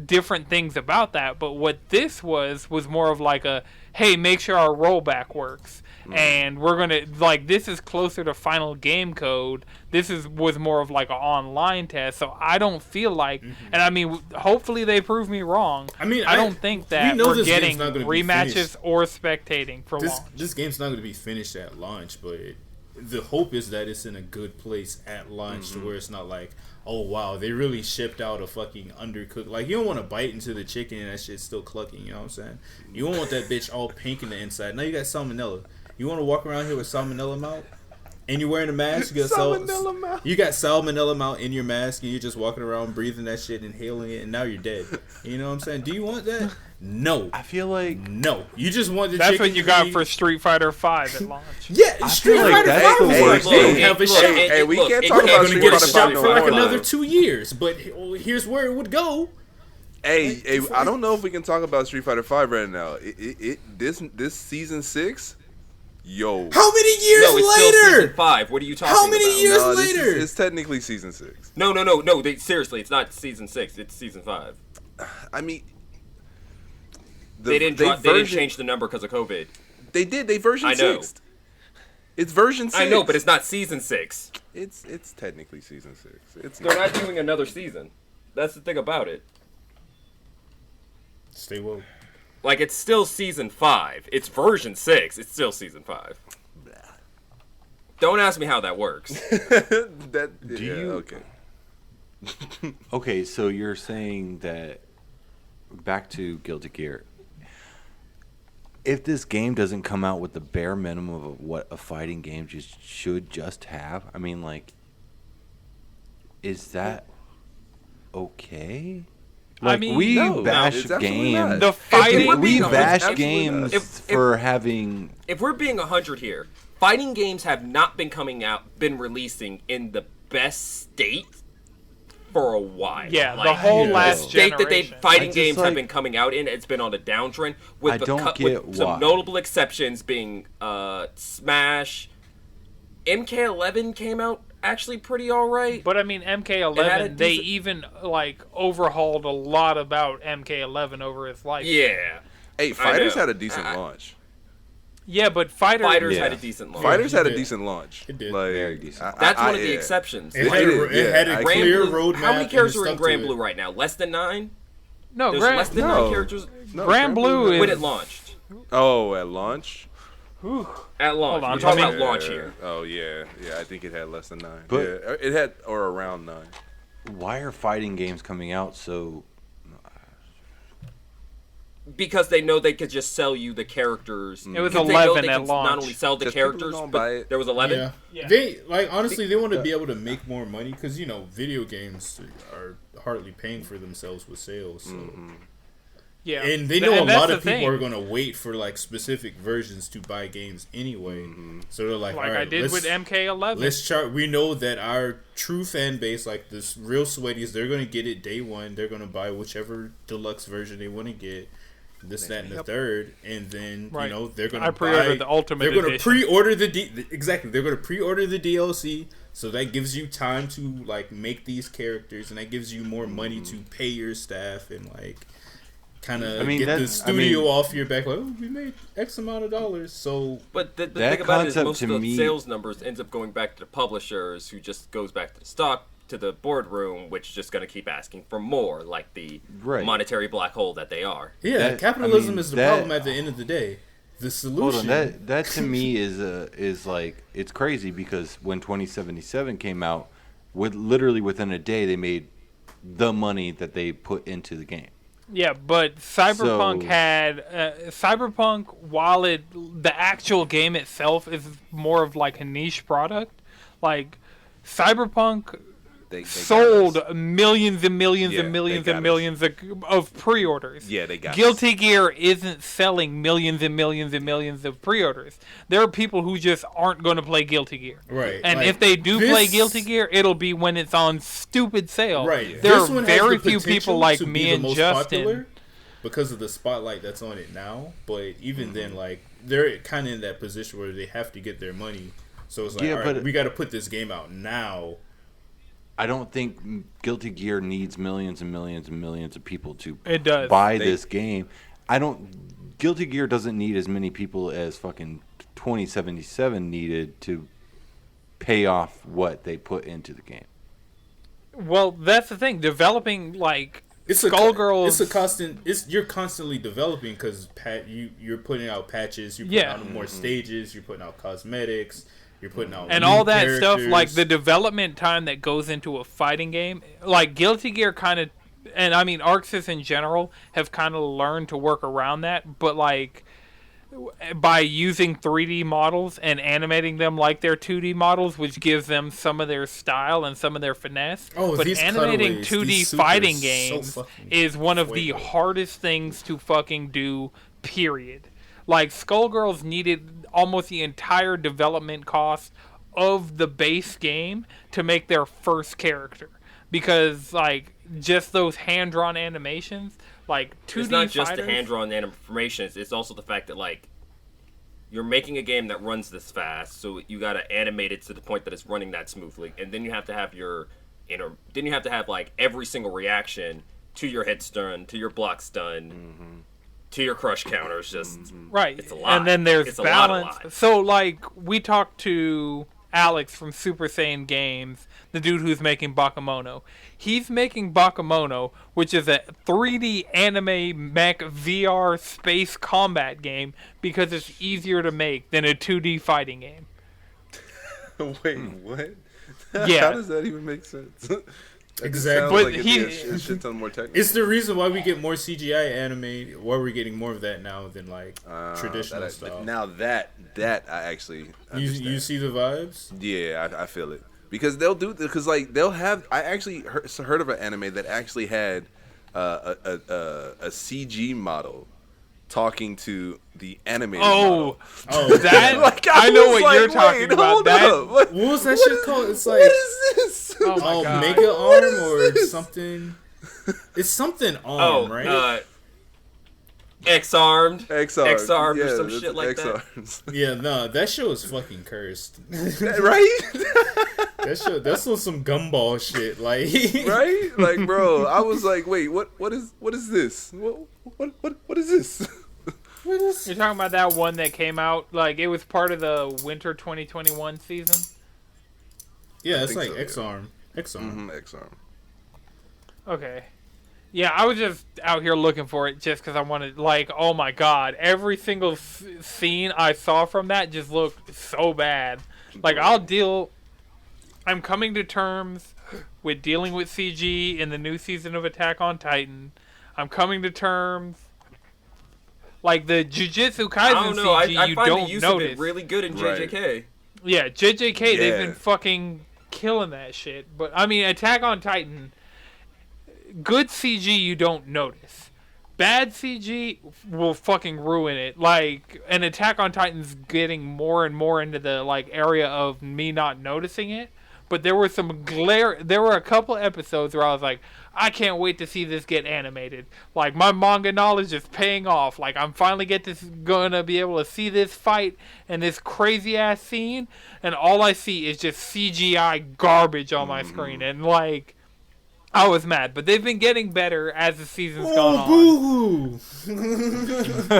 different things about that. But what this was more of like a, hey, make sure our rollback works. And we're gonna like, this is closer to final game code. This was more of like an online test. So I don't feel like, and I mean, hopefully they prove me wrong. I mean, I don't think that we know we're this game's getting not gonna be rematches finished. or spectating for launch. This game's not going to be finished at launch, but the hope is that it's in a good place at launch to where it's not like, oh wow, they really shipped out a fucking undercooked. Like, you don't want to bite into the chicken and that shit's still clucking. You know what I'm saying? You don't want that bitch all pink in the inside. Now you got salmonella. You want to walk around here with salmonella mouth? And you're wearing a mask, you got salmonella mouth in your mask, and you're just walking around breathing that shit, inhaling it, and now you're dead. You know what I'm saying? Do you want that? No. I feel like no. You just want the That's chicken what you got for Street Fighter 5 at launch. Yeah, Street feel like Fighter that's 5 the is worst like, thing. have a Look, shot. Hey, we can't it- talk it- about We're Street gonna get a Fighter shot 5 for like no more. another 2 years, but here's where it would go. Hey, I don't know if we can talk about Street Fighter 5 right now. This season 6, yo. How many years No, it's still later? season 5. What are you talking How many about? years No, this later? it's technically season 6. No. Seriously, it's not season 6. It's season 5. I mean, They didn't change the number because of COVID. They did. They version I know. 6. It's version 6. I know, but it's not season 6. It's technically season 6. It's They're not doing another season. That's the thing about it. Stay woke. Like, it's still season 5. It's version 6. It's still season 5. Don't ask me how that works. Okay. okay, so you're saying that back to Guilty Gear. If this game doesn't come out with the bare minimum of what a fighting game should just have, I mean, like, is that okay? Like, I mean, we no, bash it's absolutely games. not. The fighting. We bash absolutely games not. for having. If we're being 100 here, fighting games have not been been releasing in the best state for a while. Yeah, the Like, whole Yeah. last state that generation. fighting I just, games have like- been coming out in, it's been on a downtrend. I don't get with some why. notable exceptions being Smash. MK11 came out actually pretty alright. But I mean, It had a MK11, they decent- even like overhauled a lot about MK11 over its life. Yeah. Hey, Fighters know. had a decent launch. Yeah, but Fighters Yeah. had a decent launch. Fighters had a did. decent launch. It did. Like, Very decent. That's one of the yeah. exceptions. It Like, had, did, it had yeah. a Grand clear Blue- roadmap. How many and characters it are in stuck Grand to Blue it. right now? Less than 9? No, There's Grand, less than No. 9 characters No, Grand Blue is when it launched. Oh, at launch? At launch. Hold on, We're talking let me- about launch here. Oh, yeah. Yeah, I think it had less than 9. But- yeah, it had, or around 9. Why are fighting games coming out so? Because they know they could just sell you the characters. It was Because they know 11 they at can launch. Not only sell the Just people characters, don't buy but it. there was 11. Yeah. Yeah. They honestly they want to be able to make more money because video games are hardly paying for themselves with sales. So. yeah, And they know a that's lot the of people thing. are going to wait for like specific versions to buy games anyway. So they're like, Like all right, I did with MK11. Let's chart. We know that our true fan base, like this real sweaties, they're going to get it day one. They're going to buy whichever deluxe version they want to get. This, that, and the third, and then Right. they're gonna I pre-ordered buy, the Ultimate They're gonna Edition. pre-order exactly. They're gonna pre-order the DLC, so that gives you time to like make these characters, and that gives you more money to pay your staff and like kind of I mean, get the that's- I studio mean- off your back. Like, oh, we made X amount of dollars, so But the That thing about it is concept most to of the me- sales numbers ends up going back to the publishers, who just goes back to the stock, to the boardroom, which is just going to keep asking for more, like the Right. monetary black hole that they are. yeah, That- capitalism I mean, is the that- problem at the end of the day. The solution. Hold on, that to me is like it's crazy because when 2077 came out, literally within a day they made the money that they put into the game. Yeah, but Cyberpunk So- had Cyberpunk. While the actual game itself is more of like a niche product, like Cyberpunk They got sold us. millions and millions Yeah, and millions they got and millions of pre-orders. Yeah, they got us. Guilty Gear isn't selling millions and millions and millions of pre-orders. There are people who just aren't going to play Guilty Gear. Right, And like, if they do this- play Guilty Gear, it'll be when it's on stupid sale. Right. There This are one has very the few potential people like to be me the and most Justin. popular because of the spotlight that's on it now. But even Mm-hmm. then, like they're kind of in that position where they have to get their money. So it's like, Yeah, all right, but- we got to put this game out now. I don't think Guilty Gear needs millions and millions and millions of people to It does. buy They- this game. Guilty Gear doesn't need as many people as fucking 2077 needed to pay off what they put into the game. Well, that's the thing. Developing like It's Skullgirls. It's a constant. You're constantly developing because you're putting out patches. You're putting Yeah. out more stages. You're putting out cosmetics. You're putting out and new all that stuff, characters. like the development time that goes into a fighting game, like Guilty Gear kind of, and I mean ArcSys in general have kind of learned to work around that, but like by using 3D models and animating them like their 2D models, which gives them some of their style and some of their finesse. Oh, but these animating cutaways, 2D these fighting supers, so games fucking is one of the fuego. hardest things to fucking do, period. Like, Skullgirls needed almost the entire development cost of the base game to make their first character. Because, like, just those hand-drawn animations, like, 2D It's not just fighters, the hand-drawn animations. It's also the fact that, like, you're making a game that runs this fast, so you gotta animate it to the point that it's running that smoothly, and then you have to have then you have to have like every single reaction to your hit stun, to your block stun, to your crush counters. Just right? it's a lot. And then there's It's a lot, balance. So, like, we talked to Alex from Super Saiyan Games, the dude who's making Bakemono. He's making Bakemono, which is a 3D anime mech VR space combat game, because it's easier to make than a 2D fighting game. Wait, what? Yeah. How does that even make sense? That just Exactly. sounds But like it'd be a shit ton more technical. It's the reason why we get more CGI anime. Why we're getting more of that now than like traditional that, stuff. Now that I actually you understand. see the vibes? Yeah, I feel it because they'll have. I actually heard of an anime that actually had a CG model talking to the animated model. Oh, That Like, I know was what like, you're talking wait, about. hold That up. What what was that what shit is- called? It's what like is this? Oh my God. Mega What Arm is or this? something. It's something oh, arm, right? X-armed, X-Arms. X-armed or Yeah, some that's shit like that. X-Arms. Yeah, no, that show is fucking cursed. Right? That's on some gumball shit. Like, Right? Like, bro, I was like, wait, what is this? What is this? You're talking about that one that came out, like, it was part of the winter 2021 season? Yeah, it's think like so, yeah. X-Arm. X-Arm. X-Arm. Okay. Yeah, I was just out here looking for it just because I wanted, like, oh my God, every single scene I saw from that just looked so bad. Like, I'm coming to terms with dealing with CG in the new season of Attack on Titan. I'm coming to terms, like, the Jujutsu Kaisen I don't know. CG, I you find the don't use of notice. it really good in Right. JJK. Yeah, JJK, they've Yeah. been fucking killing that shit. But, I mean, Attack on Titan, good CG you don't notice. Bad CG will fucking ruin it. Like, an Attack on Titan's getting more and more into the, like, area of me not noticing it. But there were there were a couple episodes where I was like, I can't wait to see this get animated. Like, my manga knowledge is paying off. Like, I'm finally gonna be able to see this fight and this crazy ass scene, and all I see is just CGI garbage on my screen. And, like, I was mad, but they've been getting better as the season's gone on. Boo-hoo! All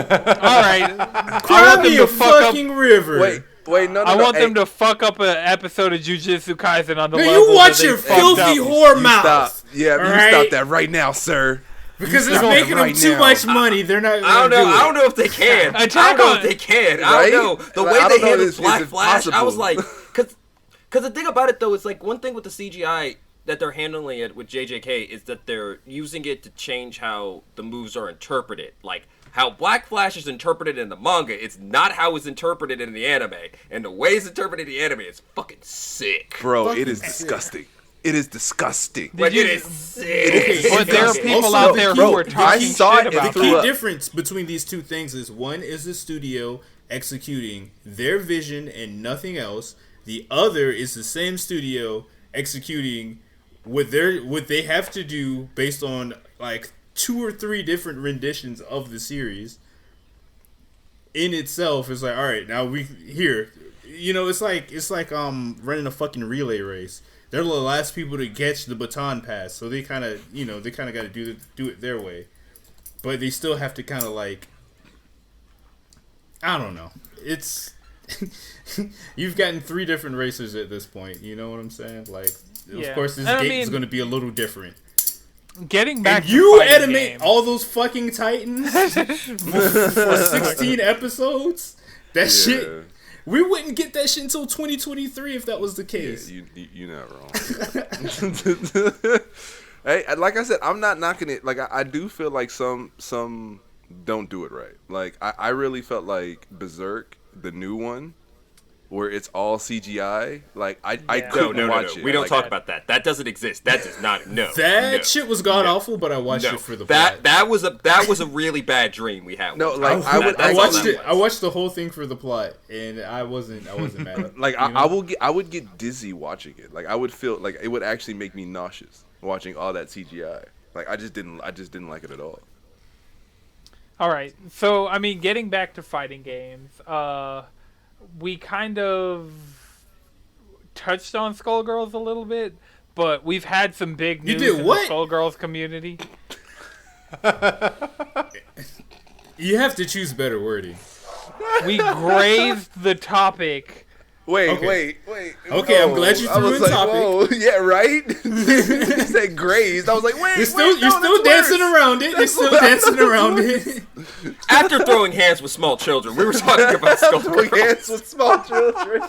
right, I Cry want them me to a fuck up. fucking river. Wait, no. I want hey, them to fuck up an episode of Jujutsu Kaisen on the Man, level you watch that they your fucked filthy up. whore you mouth. stop. Yeah, you Alright? stop that right now, sir. Because it's stop making it them right too now. much money. They're not. I don't know. gonna do I don't it. know if they can. I Attack don't know on- if they can. I Right? don't know. The Like, way I they don't know, handled is Black it Flash, I was possible? like, because the thing about it though is like one thing with the CGI that they're handling it with JJK is that they're using it to change how the moves are interpreted. Like how Black Flash is interpreted in the manga, it's not how it's interpreted in the anime. And the way it's interpreted in the anime is fucking sick. Bro, Fucking it is sick. disgusting. It is disgusting. Like you- it is sick. Okay, But there are Also, people the out there key- who are the talking I saw shit it about threw The it. key up. difference between these two things is one is the studio executing their vision and nothing else. The other is the same studio executing what they have to do based on like 2 or 3 different renditions of the series. In itself, it's like, all right, now it's like running a fucking relay race. They're the last people to catch the baton pass, so they kind of got to do it their way. But they still have to kind of like, I don't know. It's you've gotten 3 different racers at this point. You know what I'm saying? Like, Yeah. of course, this And I game mean, is going to be a little different. Getting back And to you fighting animate games. all those fucking Titans for 16 episodes. That shit. We wouldn't get that shit until 2023 if that was the case. Yeah, you're not wrong. Hey, like I said, I'm not knocking it. Like I do feel like some don't do it right. Like I really felt like Berserk, the new one, where it's all CGI. Like I couldn't watch it. We don't like, talk about that. That doesn't exist. That does not. No. That shit was god awful, but I watched it for the plot. That was a really bad dream we had. No, one like time. I watched it. I watched the whole thing for the plot, and I wasn't mad. Like I would get dizzy watching it. Like I would feel like it would actually make me nauseous watching all that CGI. Like I just didn't like it at all. All right. So, I mean, getting back to fighting games, we kind of touched on Skullgirls a little bit, but we've had some big news in the Skullgirls community. You have to choose better wording. We grazed the topic. Wait. Okay, I'm glad you threw in topic. Whoa, yeah, right? You said grazed. I was like, wait, you're still dancing around it. You're still dancing around it. After throwing hands with small children, we were talking about throwing Skullgirls. hands with small children.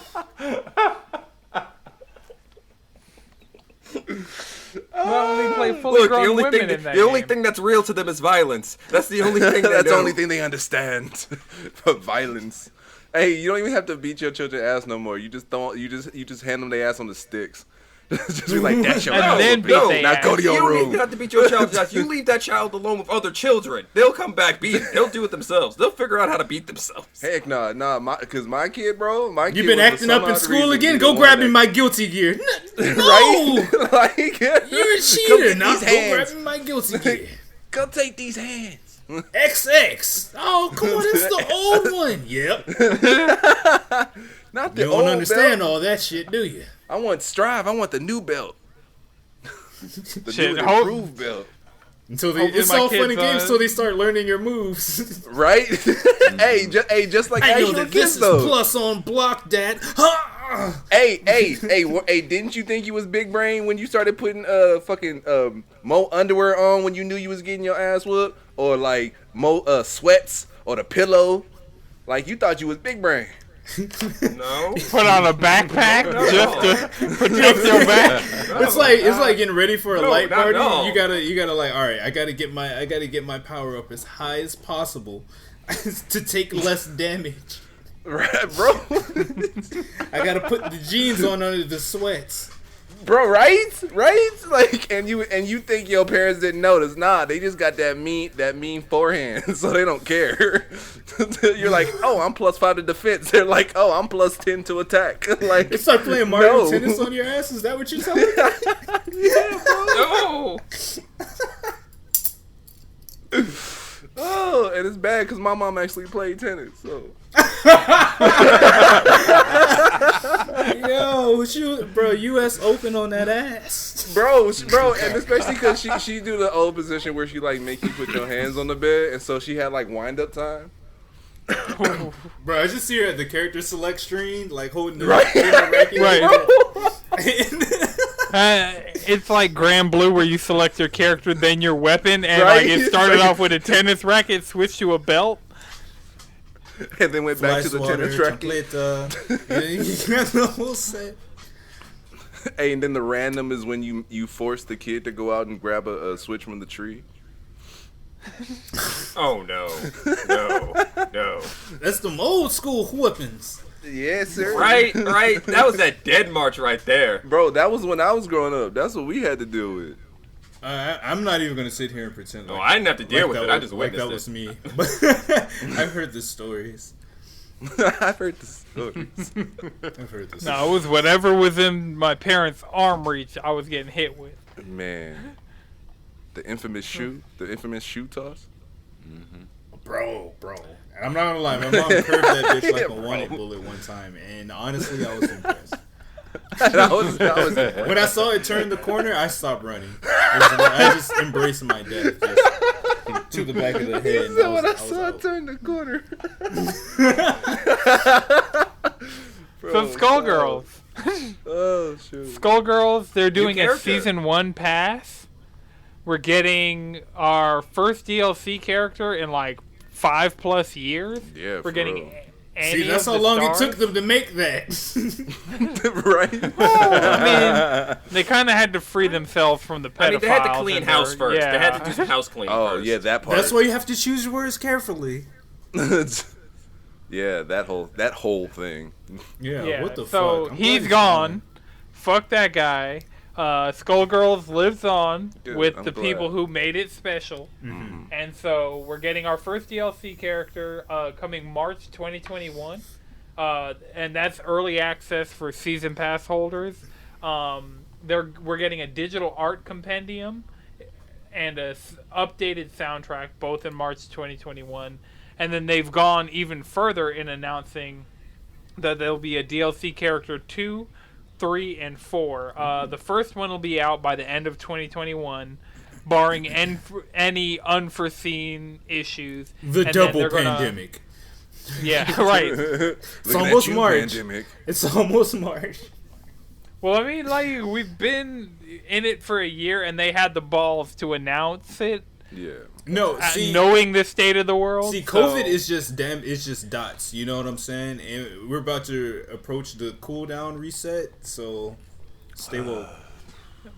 Well, we play fully grown women in that the only game. thing that's real to them is violence. That's the only thing That's the know. only thing they understand. But violence. Hey, you don't even have to beat your children's ass no more. You just hand them their ass on the sticks. Just be like, that's your And ass. then beat No, they now ass. go to You your don't room. even have to beat your child's ass. You leave that child alone with other children. They'll come back beating. They'll do it themselves. They'll figure out how to beat themselves. Heck nah, because my kid, bro, You've been acting up in school again? Go grab me my guilty gear. No! Right? Like, You're a cheater. Now go grab me my guilty gear. Go take these hands. XX. Oh, come on, it's the old one. Yep. Not the You don't old understand belt. all that shit, do you? I want Strive. I want the new belt. The Shit, new improved belt. It's my all fun kids, and games until they start learning your moves. Right? Hey, just like I know actual that this kids is though. plus on block that. Hey, didn't you think you was big brain when you started putting fucking more underwear on when you knew you was getting your ass whooped? Or like more sweats or the pillow? Like you thought you was big brain. No. Put on a backpack just to protect your back. It's like getting ready for a light not party. at all. You gotta like, all right, I gotta get my power up as high as possible to take less damage. Right, bro. I gotta put the jeans on under the sweats. Bro, right? Like, and you think your parents didn't notice? Nah, they just got that mean forehand, so they don't care. You're like, oh, I'm +5 to defense. They're like, oh, I'm +10 to attack. Like, They start playing Mario Tennis on your ass. Is that what you're telling me? No. Oh, and it's bad because my mom actually played tennis. So, Yo, bro, U.S. Open on that ass. bro, and especially because she do the old position where she like make you put your hands on the bed, and so she had like wind up time. Bro, I just see her at the character select screen, like holding the Right. racket. It's like Grand Blue where you select your character, then your weapon, and Right. like it started off with a tennis racket, switched to a belt. And then went back to the tennis racket. You got the whole set. Hey, and then the random is when you force the kid to go out and grab a switch from the tree. Oh no. That's them old school weapons. Yes, sir. Right. That was that dead march right there. Bro, that was when I was growing up. That's what we had to deal with. I'm not even gonna sit here and pretend. No, I didn't have to deal with it. I just that witnessed was it. me. But I've heard the stories. I've heard the stories. No, it was whatever was in my parents' arm reach I was getting hit with. Man, the infamous shoe toss. Bro. I'm not gonna lie, my mom curved that bitch like a wanted bullet one time, and honestly, I was impressed. I was impressed. When I saw it turn the corner, I stopped running. I just embraced my death, just to the back of the head. And When I saw it out. turn the corner. So Skullgirls. Oh shoot. Skullgirls, they're doing a character. season 1 pass. We're getting our first DLC character in like 5+ years. Yeah, We're for getting real. any See, that's of how the long stars. it took them to make that. Right? I mean, they kind of had to free themselves from the pedophiles. I mean, they had to clean and house first. Yeah. They had to do some house cleaning Oh first. yeah, that part. That's why you have to choose your words carefully. Yeah, that whole thing. Yeah, what the so fuck? I'm he's glad gone. Fuck that guy. Skullgirls lives on Good, with I'm the glad. people who made it special. And so we're getting our first DLC character coming March 2021. And that's early access for season pass holders. We're getting a digital art compendium and a updated soundtrack both in March 2021. And then they've gone even further in announcing that there'll be a DLC character 2, 3, and 4. The first one will be out by the end of 2021, barring any unforeseen issues. The And then double they're gonna- pandemic. Yeah, right. It's almost March. Pandemic. It's almost March. Well, I mean, like, we've been in it for a year, and they had the balls to announce it, Yeah. No, see, knowing the state of the world. see, so- COVID is just it's just dots. You know what I'm saying? And we're about to approach the cooldown reset, so stay woke.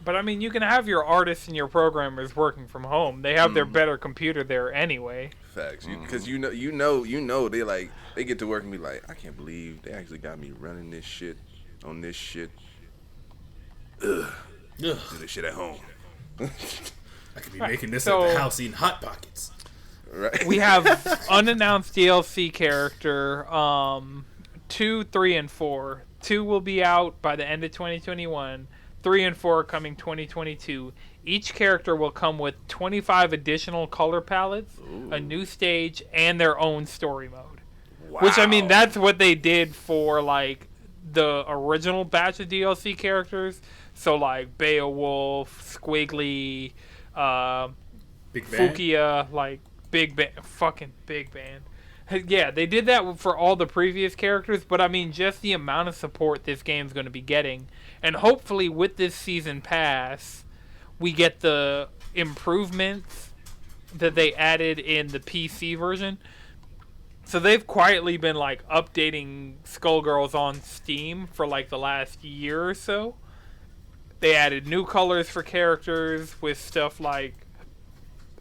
But I mean, you can have your artists and your programmers working from home. They have their better computer there anyway. Facts. Because you know they get to work and be like, I can't believe they actually got me running this shit on this shit. Ugh. Ugh, Do this shit at home. I could be making this So- at the house eating Hot Pockets. Right. We have unannounced DLC character 2, 3, and 4. 2 will be out by the end of 2021. 3 and 4 are coming 2022. Each character will come with 25 additional color palettes, a new stage, and their own story mode. Wow. Which, I mean, that's what they did for, like, the original batch of DLC characters. So, like, Beowulf, Squiggly, Big Bang. Fukia, like, fucking Big Band. Yeah, they did that for all the previous characters, but I mean, just the amount of support this game's going to be getting. And hopefully with this season pass, we get the improvements that they added in the PC version. So they've quietly been, like, updating Skullgirls on Steam for, like, the last year or so. They added new colors for characters with stuff like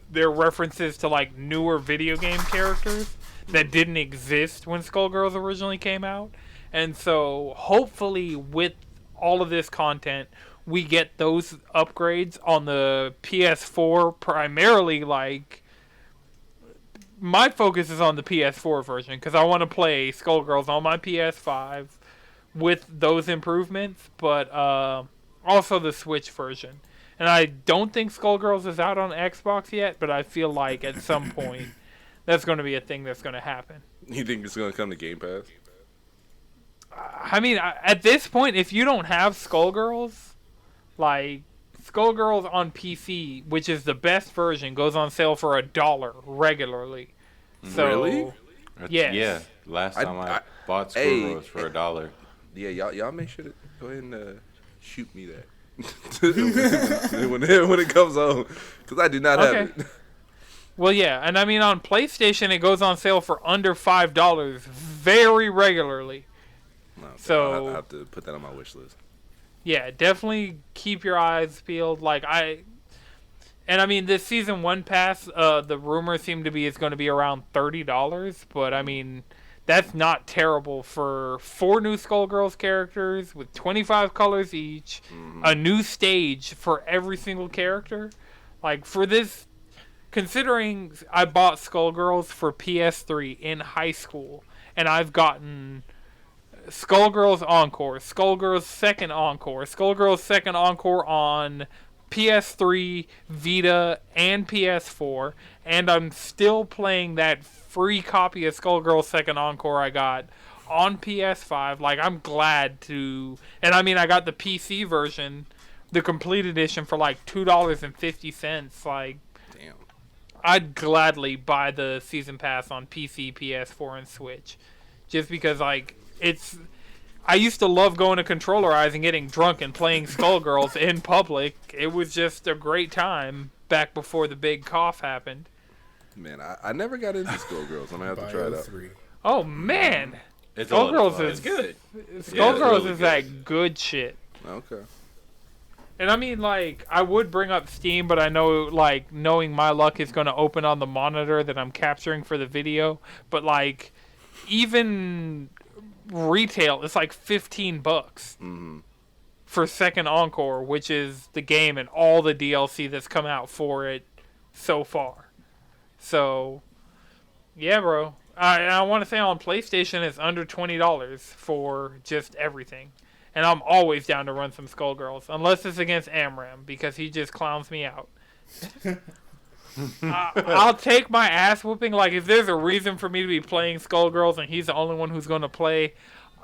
their references to, like, newer video game characters that didn't exist when Skullgirls originally came out. And so hopefully with all of this content, we get those upgrades on the PS4 primarily. Like, my focus is on the PS4 version because I want to play Skullgirls on my PS5 with those improvements, but also the Switch version. And I don't think Skullgirls is out on Xbox yet, but I feel like at some point that's going to be a thing that's going to happen. You think it's gonna come to Game Pass? I mean, at this point, if you don't have Skullgirls, like, Skullgirls on PC, which is the best version, goes on sale for $1 regularly. So, Really? Yes. Yeah. Last time I bought Hey. Skullgirls for $1. Yeah, y'all make sure to go ahead and shoot me that when it comes on, because I do not have Okay. it. Well, yeah, and I mean, on PlayStation, it goes on sale for under $5 very regularly. No, So- I'll have to put that on my wish list. Yeah, definitely keep your eyes peeled. And I mean, this season 1 pass, the rumor seemed to be it's going to be around $30, but I mean, that's not terrible for 4 new Skullgirls characters with 25 colors each, a new stage for every single character. Like, for this, considering I bought Skullgirls for PS3 in high school, and I've gotten Skullgirls Encore, Skullgirls Second Encore, Skullgirls Second Encore on PS3, Vita, and PS4, and I'm still playing that free copy of Skullgirls Second Encore I got on PS5. Like, I'm glad to... And I mean, I got the PC version, the complete edition, for like $2.50. Like, Damn. I'd gladly buy the season pass on PC, PS4, and Switch. Just because, like, it's... I used to love going to Controller Eyes and getting drunk and playing Skullgirls in public. It was just a great time back before the big cough happened. Man, I never got into Skullgirls. I'm gonna have to try it Bio out. 3. Oh man, It's a lot of Skullgirls fun. is It's good. Skullgirls really is good. that good shit. Okay. And I mean, like, I would bring up Steam, but I know, like, knowing my luck is going to open on the monitor that I'm capturing for the video. But, like, even retail, it's like $15 for Second Encore, which is the game and all the DLC that's come out for it so far. So, yeah, bro. I want to say on PlayStation it's under $20 for just everything. And I'm always down to run some Skullgirls, unless it's against Amram, because he just clowns me out. I'll take my ass whooping. Like, if there's a reason for me to be playing Skullgirls and he's the only one who's going to play,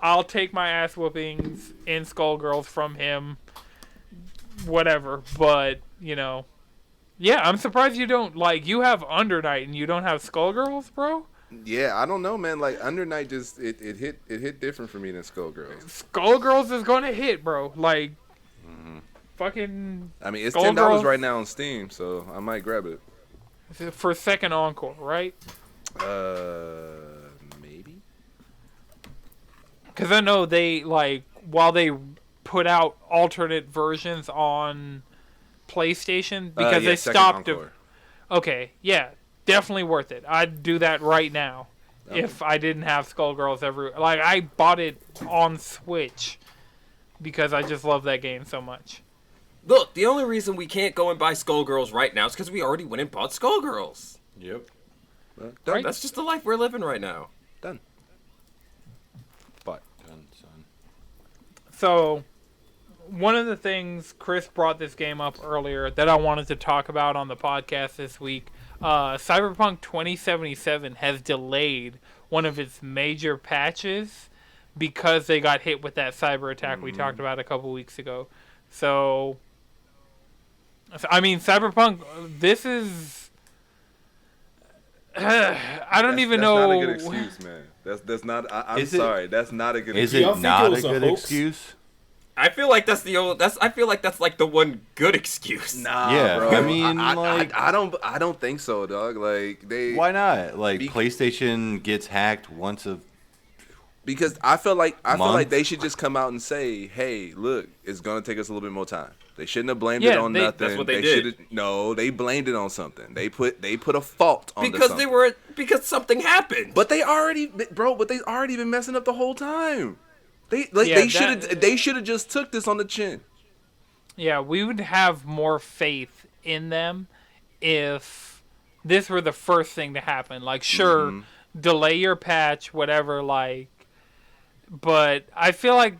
I'll take my ass whoopings in Skullgirls from him. Whatever. But, you know. Yeah, I'm surprised you don't, like, you have Undernight and you don't have Skullgirls, bro? Yeah, I don't know, man. Like Under Night just it hit different for me than Skullgirls. Skullgirls is going to hit, bro. Like, fucking... I mean, it's Skullgirls- $10 right now on Steam, so I might grab it. For Second Encore, right? Maybe. Because I know they, like, while they put out alternate versions on PlayStation, because Yeah, they Second stopped... Encore. Okay, yeah, definitely worth it. I'd do that right now Okay. if I didn't have Skullgirls every... Like, I bought it on Switch because I just love that game so much. Look, the only reason we can't go and buy Skullgirls right now is because we already went and bought Skullgirls. Yep. Done. Right. That's just the life we're living right now. Done. But Done, son. So, one of the things Chris brought this game up earlier that I wanted to talk about on the podcast this week, Cyberpunk 2077 has delayed one of its major patches because they got hit with that cyber attack we talked about a couple weeks ago. So, I mean, Cyberpunk, this is... I don't even know... That's not a good excuse, man. That's not. I'm Is it- sorry. That's not a good. Is excuse. Y'all it think not it a was a good hoax? excuse? I feel like that's the old. I feel like that's like the one good excuse. Nah, Yeah, bro. I mean, like- I don't think so, dog. Like they. Why not? Like, Be- PlayStation gets hacked once a... Because I feel like Month? they should just come out and say, "Hey, look, it's gonna take us a little bit more time." They shouldn't have blamed Yeah, it on they- nothing. That's what they did. should've- No, they blamed it on something. They put a fault on Because something. because something happened. But they already been messing up the whole time. Yeah, They should have just took this on the chin. Yeah, we would have more faith in them if this were the first thing to happen. Like, sure, delay your patch, whatever, like... But I feel like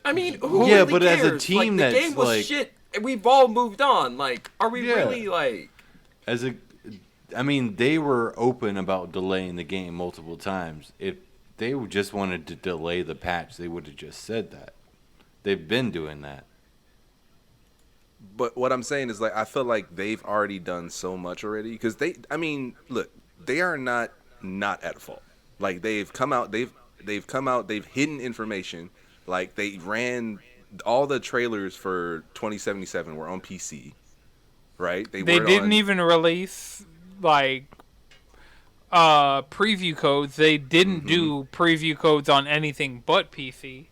I mean, who Yeah, really but as a cares? team like, the that's, game was like- shit. And we've all moved on. Like, are we Yeah. really like? I mean, they were open about delaying the game multiple times. If they just wanted to delay the patch, they would have just said that. They've been doing that. But what I'm saying is, like, I feel like they've already done so much already. Because look, they are not at fault. Like, they've come out, they've hidden information. Like, they ran all the trailers for 2077 were on PC, right? they weren't didn't on- even release, like, preview codes. They didn't do preview codes on anything but PC.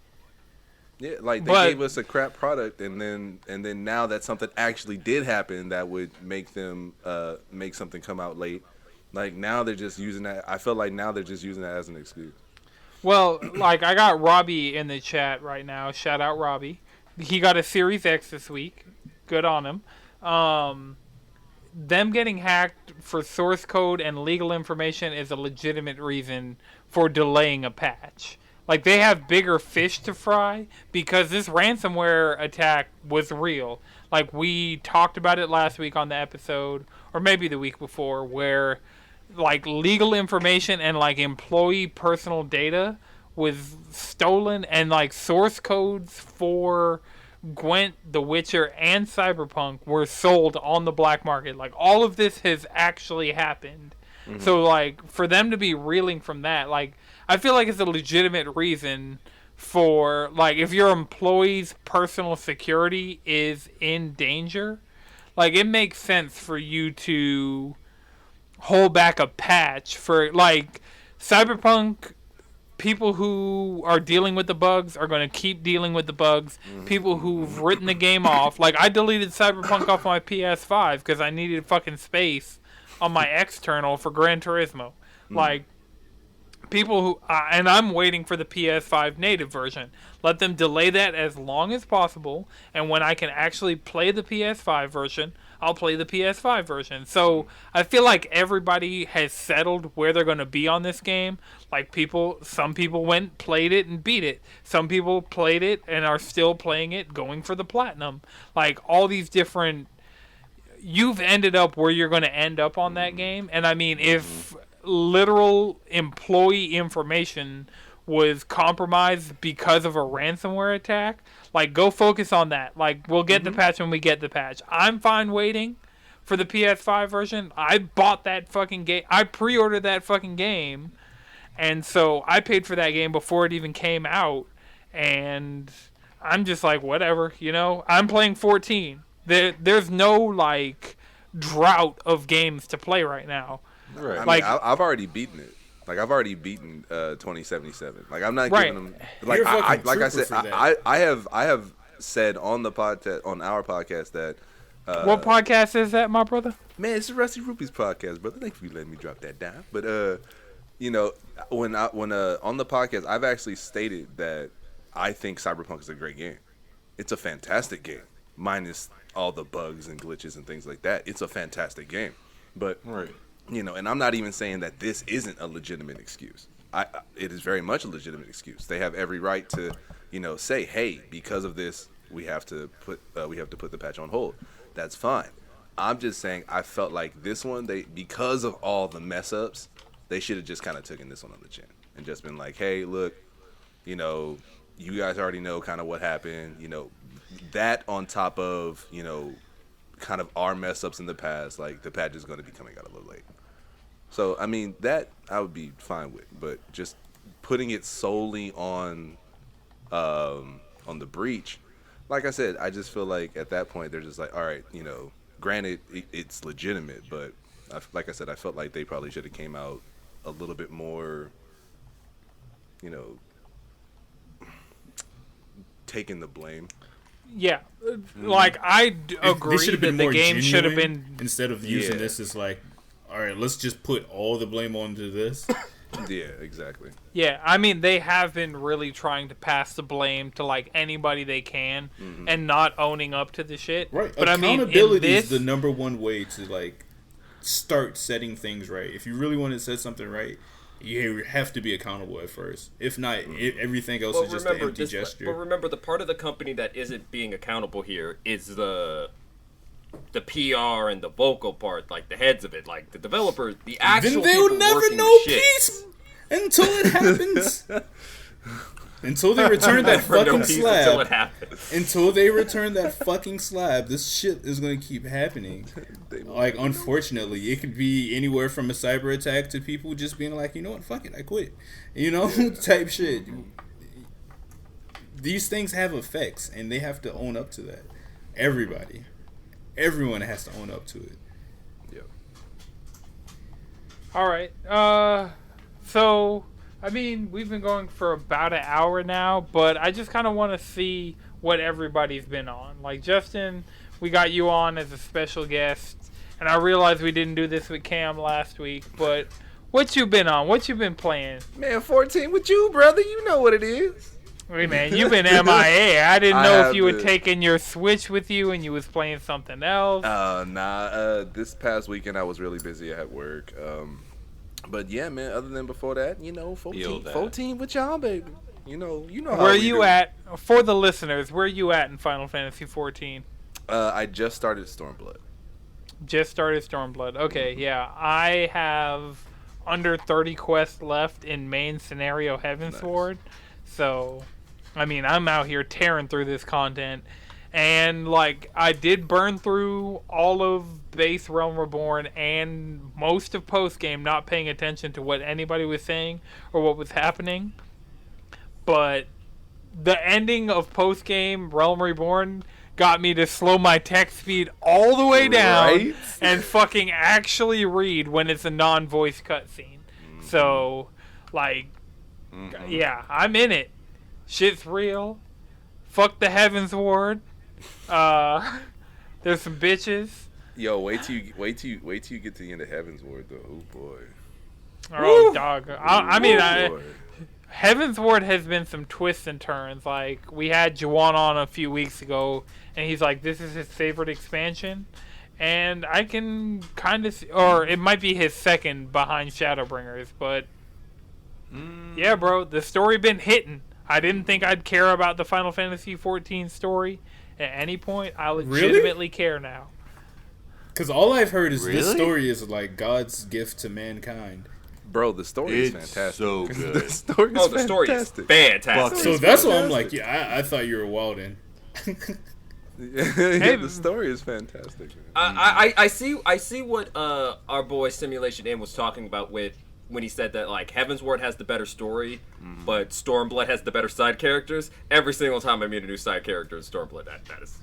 Yeah, like they But- gave us a crap product, and then now that something actually did happen that would make them make something come out late. Like now they're just using that. I feel like now they're just using that as an excuse. Well, like, I got Robbie in the chat right now. Shout out Robbie. He got a Series X this week. Good on him. Them getting hacked for source code and legal information is a legitimate reason for delaying a patch. Like, they have bigger fish to fry because this ransomware attack was real. Like, we talked about it last week on the episode, or maybe the week before, where, like, legal information and, like, employee personal data was stolen, and, like, source codes for Gwent, The Witcher, and Cyberpunk were sold on the black market. Like, all of this has actually happened. So, like, for them to be reeling from that, like, I feel like it's a legitimate reason for, like, if your employee's personal security is in danger, like, it makes sense for you to hold back a patch for like Cyberpunk. People who are dealing with the bugs are going to keep dealing with the bugs. People who've written the game off, like I deleted Cyberpunk off my PS5 because I needed fucking space on my external for Gran Turismo. Like people who, and I'm waiting for the PS5 native version. Let them delay that as long as possible, and when I can actually play the PS5 version, I'll play the PS5 version. So I feel like everybody has settled where they're going to be on this game. Like some people went, played it, and beat it. Some people played it and are still playing it, going for the platinum. Like all these different, you've ended up where you're going to end up on that game. And I mean, if literal employee information was compromised because of a ransomware attack, like go focus on that. Like we'll get the patch when we get the patch. I'm fine waiting for the PS5 version. I bought that fucking game. I pre-ordered that fucking game, and so I paid for that game before it even came out. And I'm just like, whatever, you know. I'm playing 14. There's no like drought of games to play right now. Right. I Like- mean, I've already beaten it. Like I've already beaten 2077. Like I'm not Right. giving them. Like You're a I fucking like I trooper said, for that. I have said on the podcast, on our podcast, that What podcast is that, my brother? man, it's the Rusty Rupees podcast, brother. Thank you for letting me drop that down. But you know, when on the podcast, I've actually stated that I think Cyberpunk is a great game. It's a fantastic game, minus all the bugs and glitches and things like that. It's a fantastic game, but Right. you know, and I'm not even saying that this isn't a legitimate excuse. It is very much a legitimate excuse. They have every right to, you know, say, hey, because of this, we have to put the patch on hold. That's fine. I'm just saying, I felt like this one, because of all the mess ups, they should have just kind of taken this one on the chin and just been like, hey, look, you know, you guys already know kind of what happened. You know, that on top of, you know, kind of our mess ups in the past, like the patch is going to be coming out a little late. So, I mean, that I would be fine with, but just putting it solely on the breach, like I said, I just feel like at that point they're just like, all right, you know, granted it's legitimate, but like I said, I felt like they probably should have came out a little bit more, you know, taking the blame. Yeah, like I agree They should have that been the more game should have genuine been. instead of using Yeah. this as like, all right, let's just put all the blame onto this. Yeah, exactly. Yeah, I mean they have been really trying to pass the blame to like anybody they can, and not owning up to the shit. Right. But I mean, in accountability is this, the number one way to like start setting things right. If you really want to set something right, you have to be accountable at first. If not, everything else is just an empty gesture. But remember, the part of the company that isn't being accountable here is the PR and the vocal part, like the heads of it, like the developers, the actual Then they'll people never working know the shit. peace until it happens. Until they return that Never know fucking peace until it slab. happens. Until they return that fucking slab, this shit is gonna keep happening. Like, unfortunately, it could be anywhere from a cyber attack to people just being like, you know what, fuck it, I quit. You know, type shit. These things have effects, and they have to own up to that. Everyone has to own up to it. Yep. all right. So I mean, we've been going for about an hour now, but I just kind of want to see what everybody's been on. Like Justin, we got you on as a special guest, and I realized we didn't do this with Cam last week, but what you been on? What you been playing? Man, 14 with you, brother. You know what it is. Hey man, you've been MIA. I didn't I know if have you were been. taking your Switch with you and you was playing something else. This past weekend I was really busy at work. But yeah, man, other than before that, you know, Feel 14, that. 14 with y'all, baby. You know how Where we you do. at? For the listeners, where you at in Final Fantasy 14? I just started Stormblood. Just started Stormblood. Okay, yeah. I have under 30 quests left in main scenario Heavensward. So, I mean, I'm out here tearing through this content. And, like, I did burn through all of base Realm Reborn and most of post-game, not paying attention to what anybody was saying or what was happening. But the ending of post-game Realm Reborn got me to slow my text speed all the way down Right? and fucking actually read when it's a non-voice cutscene. So, like, yeah, I'm in it. Shit's real. Fuck the Heaven's Ward. There's some bitches. Yo, wait till you get to the end of Heaven's Ward though. Oh boy. Oh, dog. I mean, Boy. Heaven's Ward has been some twists and turns. Like, we had Juwan on a few weeks ago, and he's like, this is his favorite expansion. And I can kind of see, or it might be his second behind Shadowbringers, but yeah, bro, the story been hitting. I didn't think I'd care about the Final Fantasy XIV story at any point. I legitimately care now. Because all I've heard is this Really? story is like God's gift to mankind. Bro, the story is It's fantastic. so good. The story is Oh, the story is fantastic. fantastic. So that's why I'm like, yeah, I thought you were wildin'. Yeah, the story is fantastic. Man. I see what our boy Simulation M was talking about with when he said that like Heaven's Ward has the better story, but Stormblood has the better side characters. Every single time I meet a new side character in Stormblood, that is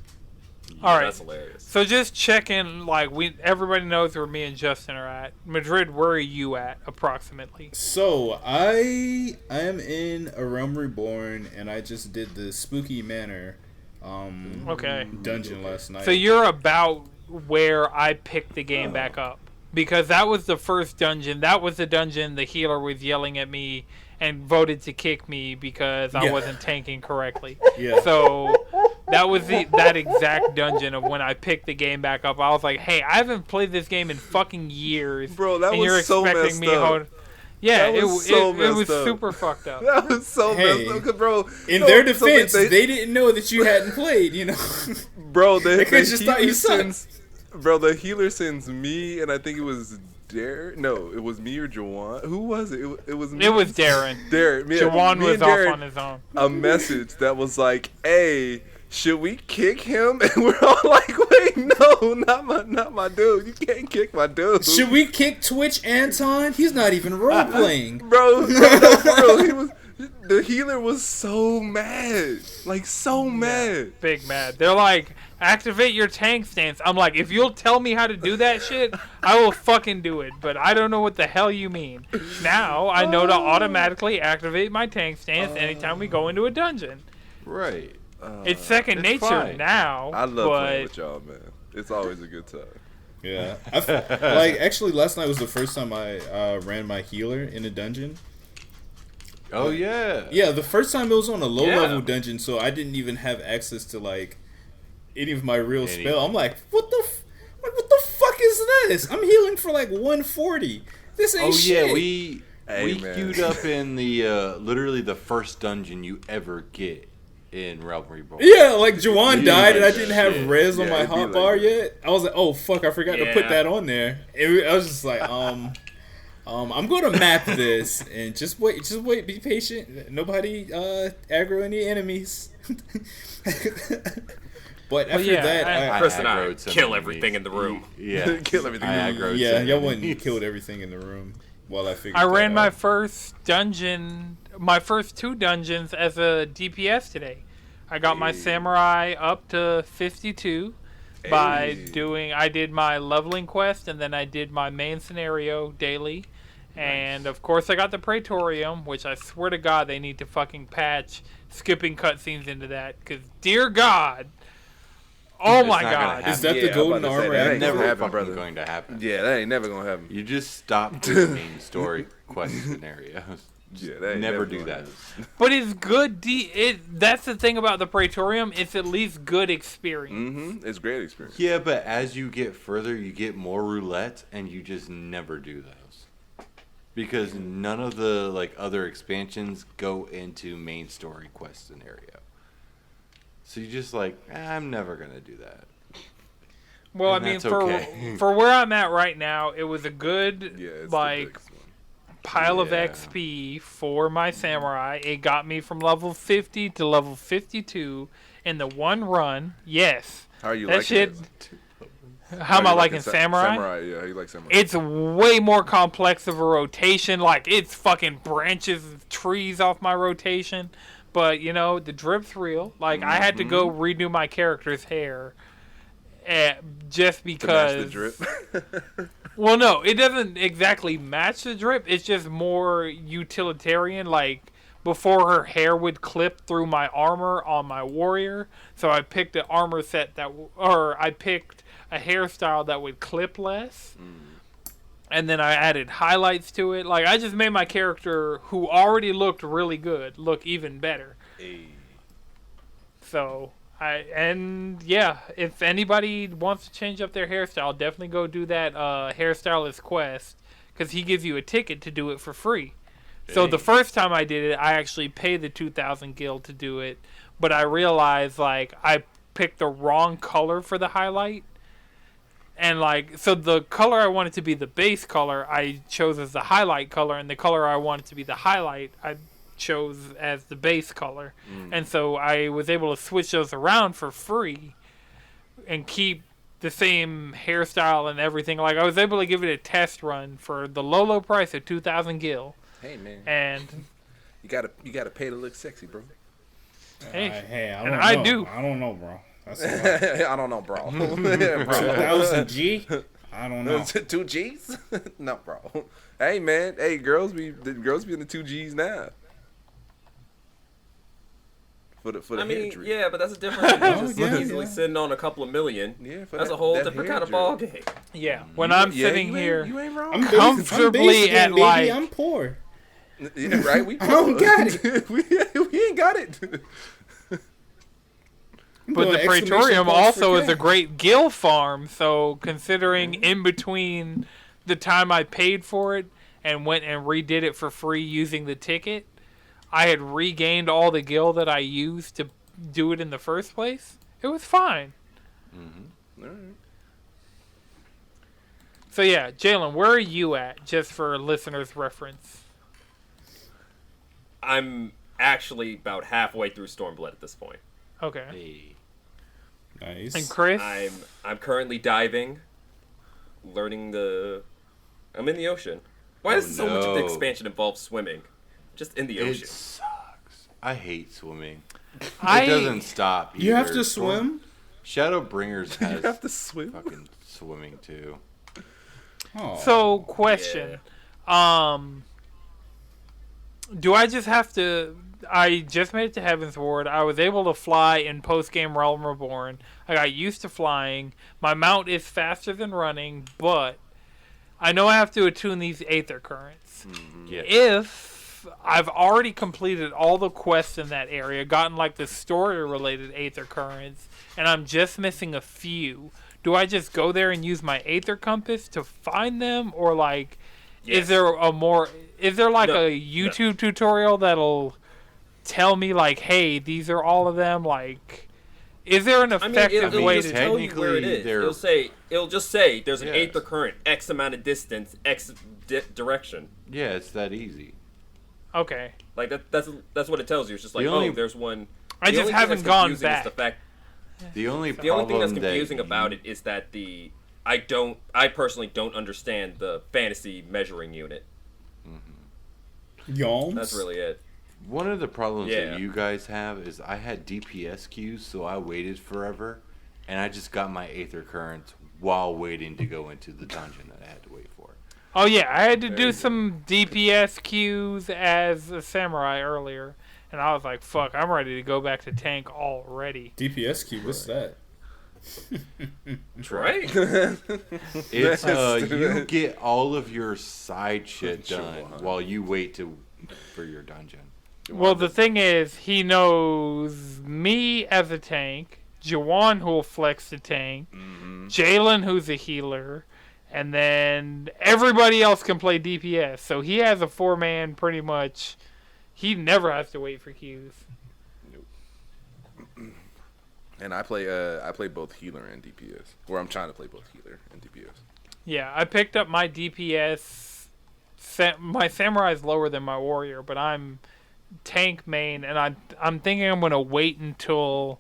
All right. that's hilarious. So just checking, like, everybody knows where me and Justin are at. Madrid, where are you at, approximately? So I am in A Realm Reborn, and I just did the Spooky Manor Okay. dungeon last night. So you're about where I picked the game back up. Because that was the first dungeon. That was the dungeon the healer was yelling at me and voted to kick me because I Yeah. wasn't tanking correctly. Yeah. So that was that exact dungeon of when I picked the game back up. I was like, hey, I haven't played this game in fucking years. Bro, that and was you're so expecting messed me up. Yeah, That it was so it was messed up. super fucked up. That was so Hey, messed up, 'cause, bro. in no, their so defense, they didn't know that you hadn't played, you know. bro, They could've just thought you sends, bro, the healer sends me, and I think it was No, it was me or Jawan. Who was it? It was me. It was Darren. Darren. Jawan me was and off Darren, on his own. a message that was like, "Hey, should we kick him?" And we're all like, "Wait, no, not my dude. You can't kick my dude." Should we kick Twitch Anton? He's not even role playing. Bro, no, for real, the healer was so mad, like so mad. Big mad. They're like, activate your tank stance. I'm like, if you'll tell me how to do that shit, I will fucking do it. But I don't know what the hell you mean. Now I know to automatically activate my tank stance anytime we go into a dungeon. Right. It's second it's nature fine. now. I love playing but with y'all, man. It's always a good time. Yeah, like actually last night was the first time I ran my healer in a dungeon. Oh yeah. Yeah, the first time it was on a low Yeah. level dungeon, so I didn't even have access to like any of my real Any. spell. I'm like, what the fuck is this? I'm healing for like 140. This ain't Oh shit. yeah, we Hey, man. queued up in the literally the first dungeon you ever get in Realm Reborn. Yeah, like Jawan You died and I like didn't that have shit. res on Yeah, my it'd be like hotbar that. yet. I was like, oh fuck, I forgot to put Yeah. that on there. I was just like, I'm gonna map this and just wait, be patient. Nobody aggro any enemies. But after yeah, that, Chris and I aggroed some kill enemies. everything in the room. Yeah, Kill everything I in the room. aggroed yeah, some y'all went and enemies. killed everything in the room while I figured. I ran that my out. first dungeon, my first 2 dungeons as a DPS today. I got my Hey. samurai up to 52 by Hey. doing. I did my leveling quest and then I did my main scenario daily, and of course I got the Praetorium, which I swear to God they need to fucking patch skipping cutscenes into that, because dear God, oh It's my not gonna God, happen. Is that Yeah, the I'm golden about to say, armor? that act? ain't Never gonna happen, fucking brother. going to happen. Yeah, that ain't never gonna happen. You just stop with the main story quest scenarios. Yeah, that ain't Never never do gonna that. happen. but it's good. That's the thing about the Praetorium. It's at least good experience. Mm-hmm. It's a great experience. Yeah, but as you get further, you get more roulette, and you just never do those because none of the like other expansions go into main story quest scenario. So you just like, I'm never gonna do that. Well, And I mean, that's for okay. for where I'm at right now, it was a good Yeah, it's the like biggest one. pile of Yeah. XP for my samurai. It got me from level 50 to level 52 in the one run. Yes. How are you That liking shit. it? How am are I you liking Sa- samurai? Yeah, how you like samurai? It's way more complex of a rotation. Like, it's fucking branches of trees off my rotation. but the drip's real. Like I had to go redo my character's hair, just because. To match the drip. Well, no, it doesn't exactly match the drip. It's just more utilitarian. Like before, her hair would clip through my armor on my warrior, so I picked an armor set I picked a hairstyle that would clip less. And then I added highlights to it. Like, I just made my character, who already looked really good, look even better. Hey. So, if anybody wants to change up their hairstyle, definitely go do that hairstylist quest, because he gives you a ticket to do it for free. So the first time I did it, I actually paid the 2,000 gil to do it, but I realized, like, I picked the wrong color for the highlight. And, like, so the color I wanted to be the base color, I chose as the highlight color, and the color I wanted to be the highlight, I chose as the base color. And so I was able to switch those around for free and keep the same hairstyle and everything. Like, I was able to give it a test run for the low price of 2,000 gil. Hey, man. And you gotta pay to look sexy, bro. hey, I and don't I know. do. I don't know, bro. That's a lot. I don't know, bro. 2,000 G? I don't know. 2 G's? No, bro. Hey, man. Hey, girls be in the 2 G's now. For the hair drip. yeah, but that's a difference than just easily sitting on a couple of million. Yeah, for that's that, a whole that different hair kind of drip. ball game. Yeah, when I'm sitting here, you ain't wrong. I'm comfortably basic, at, baby. like- I'm poor. Yeah, right? We I don't got it. we ain't got it. but the Praetorium also is a great gil farm, so considering in between the time I paid for it and went and redid it for free using the ticket, I had regained all the gil that I used to do it in the first place. It was fine. All right. So yeah, Jalen, where are you at, just for listeners' reference? I'm actually about halfway through Stormblood at this point. Okay. Hey. Nice. And Chris? I'm currently diving, learning I'm in the ocean. Why does so much of the no. expansion involve swimming? Just in the It ocean. sucks. I hate swimming. I- It doesn't stop. You have either. to swim? Shadowbringers You has have to swim. fucking swimming too. Oh. So, question. Do I just have to... I just made it to Heaven's Ward. I was able to fly in post-game Realm Reborn. I got used to flying. My mount is faster than running, but I know I have to attune these Aether Currents. Yeah. If I've already completed all the quests in that area, gotten like the story-related Aether Currents, and I'm just missing a few, do I just go there and use my Aether Compass to find them, or like... Yes. Is there like No, a YouTube tutorial that'll tell me like, hey, these are all of them? Like, is there an effective way it'll to tell you where it technically is. they're- It'll just say there's an Yes. Aether current, X amount of distance, X direction. Yeah, it's that easy. Okay. Like that's what it tells you. It's just like, The only- there's one. I The just only thing haven't that's gone confusing is back. the fact. The only The only thing that's problem confusing that about it is that I personally don't understand the fantasy measuring unit. Yawns? That's really it. One of the problems Yeah. that you guys have is I had DPS queues, so I waited forever, and I just got my Aether Currents while waiting to go into the dungeon that I had to wait for. Oh yeah, I had to do some DPS queues as a samurai earlier, and I was like, fuck, I'm ready to go back to tank already. DPS key, what's that? Right? It's you get all of your side shit done while you wait for your dungeon. Well, the thing is, he knows me as a tank, Jawan who'll flex the tank, Jalen who's a healer, and then everybody else can play DPS. So he has a 4-man pretty much. He never has to wait for queues. And I play both healer and DPS. Or I'm trying to play both healer and DPS. Yeah, I picked up my DPS. My samurai's lower than my warrior, but I'm tank main, and I'm thinking I'm gonna wait until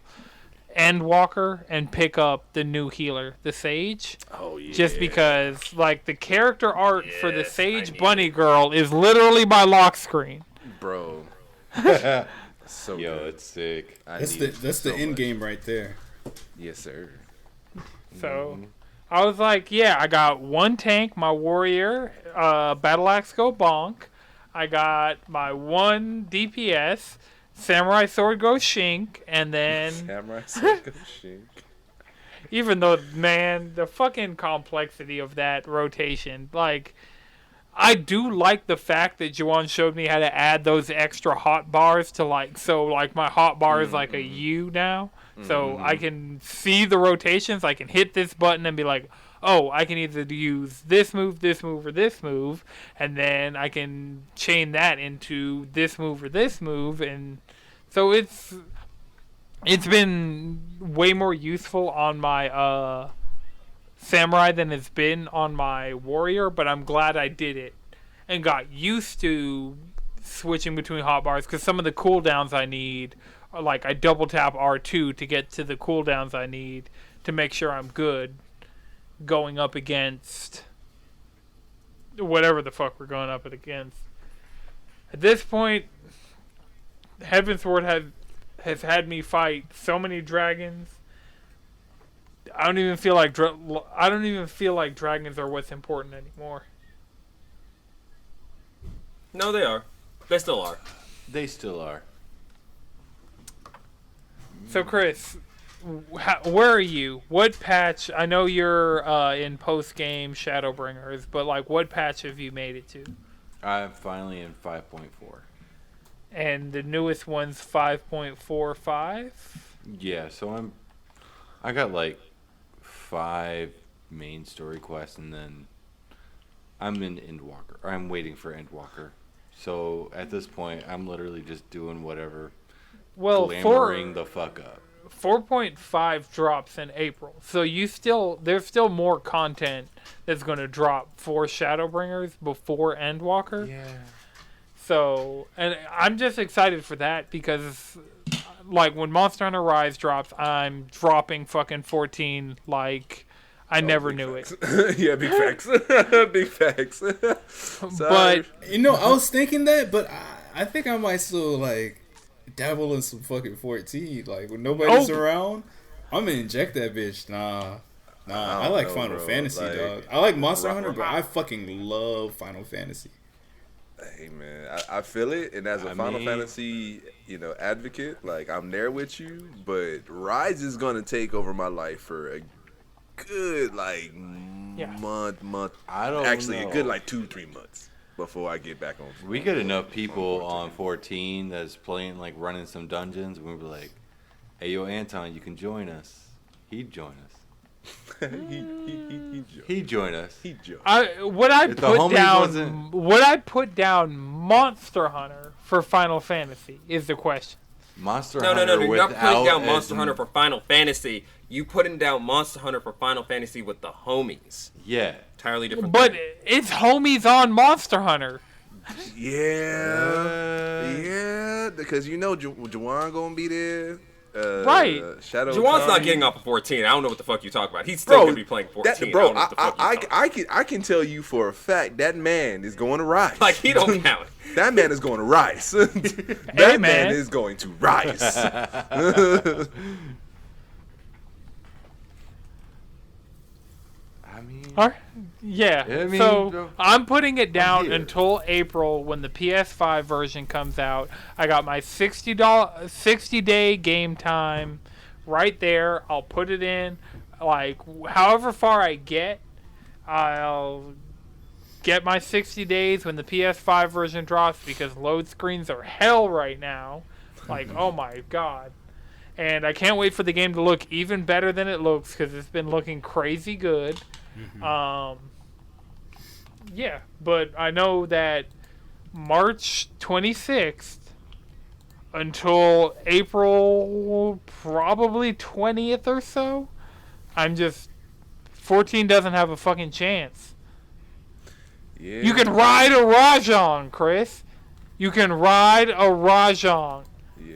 Endwalker and pick up the new healer, the Sage. Oh yeah. Just because, like, the character art for the Yes, I Sage need bunny girl is literally my lock screen. Bro. So Yo, good. it's sick. That's the end much. game right there. Yes, sir. So I was like, yeah, I got one tank, my warrior, battle axe go bonk. I got my one DPS, samurai sword go shink, and then Samurai Psycho Shink. even though, man, the fucking complexity of that rotation, like, I do like the fact that Juwan showed me how to add those extra hot bars to, like, so, like, my hot bar is like a U now. So I can see the rotations. I can hit this button and be like, oh, I can either use this move, or this move. And then I can chain that into this move or this move. And so it's been way more useful on my samurai than it's been on my warrior. But I'm glad I did it and got used to switching between hotbars, because some of the cooldowns I need, like I double tap R2 to get to the cooldowns I need to make sure I'm good going up against whatever the fuck we're going up against. At this point, Heavensward has had me fight so many dragons. I don't even feel like dragons are what's important anymore. No, they are. They still are. They still are. So, Chris, where are you? What patch? I know you're in post-game Shadowbringers, but, like, what patch have you made it to? I'm finally in 5.4. And the newest one's 5.45? Yeah, so I got, like, 5 main story quests, and then I'm in Endwalker. Or I'm waiting for Endwalker. So, at this point, I'm literally just doing whatever. Well, Glamoring the fuck up. 4.5 drops in April, so there's still more content that's going to drop for Shadowbringers before Endwalker. Yeah. So, and I'm just excited for that because, like, when Monster Hunter Rise drops, I'm dropping fucking 14 like I never knew it. Yeah, big facts. Big facts. But You know, I was thinking that, but I think I might still, like, dabble in some fucking 14. Like, when nobody's around, I'm gonna inject that bitch. Nah. I like know, Final bro. Fantasy, Like, dog. I like Monster Hunter, but I fucking love Final Fantasy. Hey man, I feel it, and as a Final Fantasy, advocate, like I'm there with you. But Rise is gonna take over my life for a good month. I don't actually know. a good 2-3 months before I get back on. We get enough people on 14 that's playing, like, running some dungeons, and we'll be like, hey, yo, Anton, you can join us. He'd join us. He'd join us. would I put down Monster Hunter for Final Fantasy is the question. Monster No, Hunter you're not putting without down Monster Hunter for Final Fantasy. You putting down Monster Hunter for Final Fantasy with the homies. Yeah. Entirely different But thing. it's homies on Monster Hunter. Yeah, because Juwan gonna be there. Right. Shadow. Juwan's not Kami. getting off of 14. I don't know what the fuck you talk about. He's still gonna be playing 14. Bro, I don't know what the fuck you talking I can tell you for a fact that man is going to rise. Like, he don't count. That man is going to rise. That Hey, man man. is going to rise. I mean, Yeah. I mean, so I'm putting it down here. until April when the PS5 version comes out. I got my $60 game time right there. I'll put it in. Like, however far I get, I'll get my 60 days when the PS5 version drops, because load screens are hell right now. Like, oh my god. And I can't wait for the game to look even better than it looks, because it's been looking crazy good. Yeah, but I know that March 26th until April probably 20th or so, 14 doesn't have a fucking chance. Yeah. You can ride a Rajang, Chris. You can ride a Rajang. Yeah.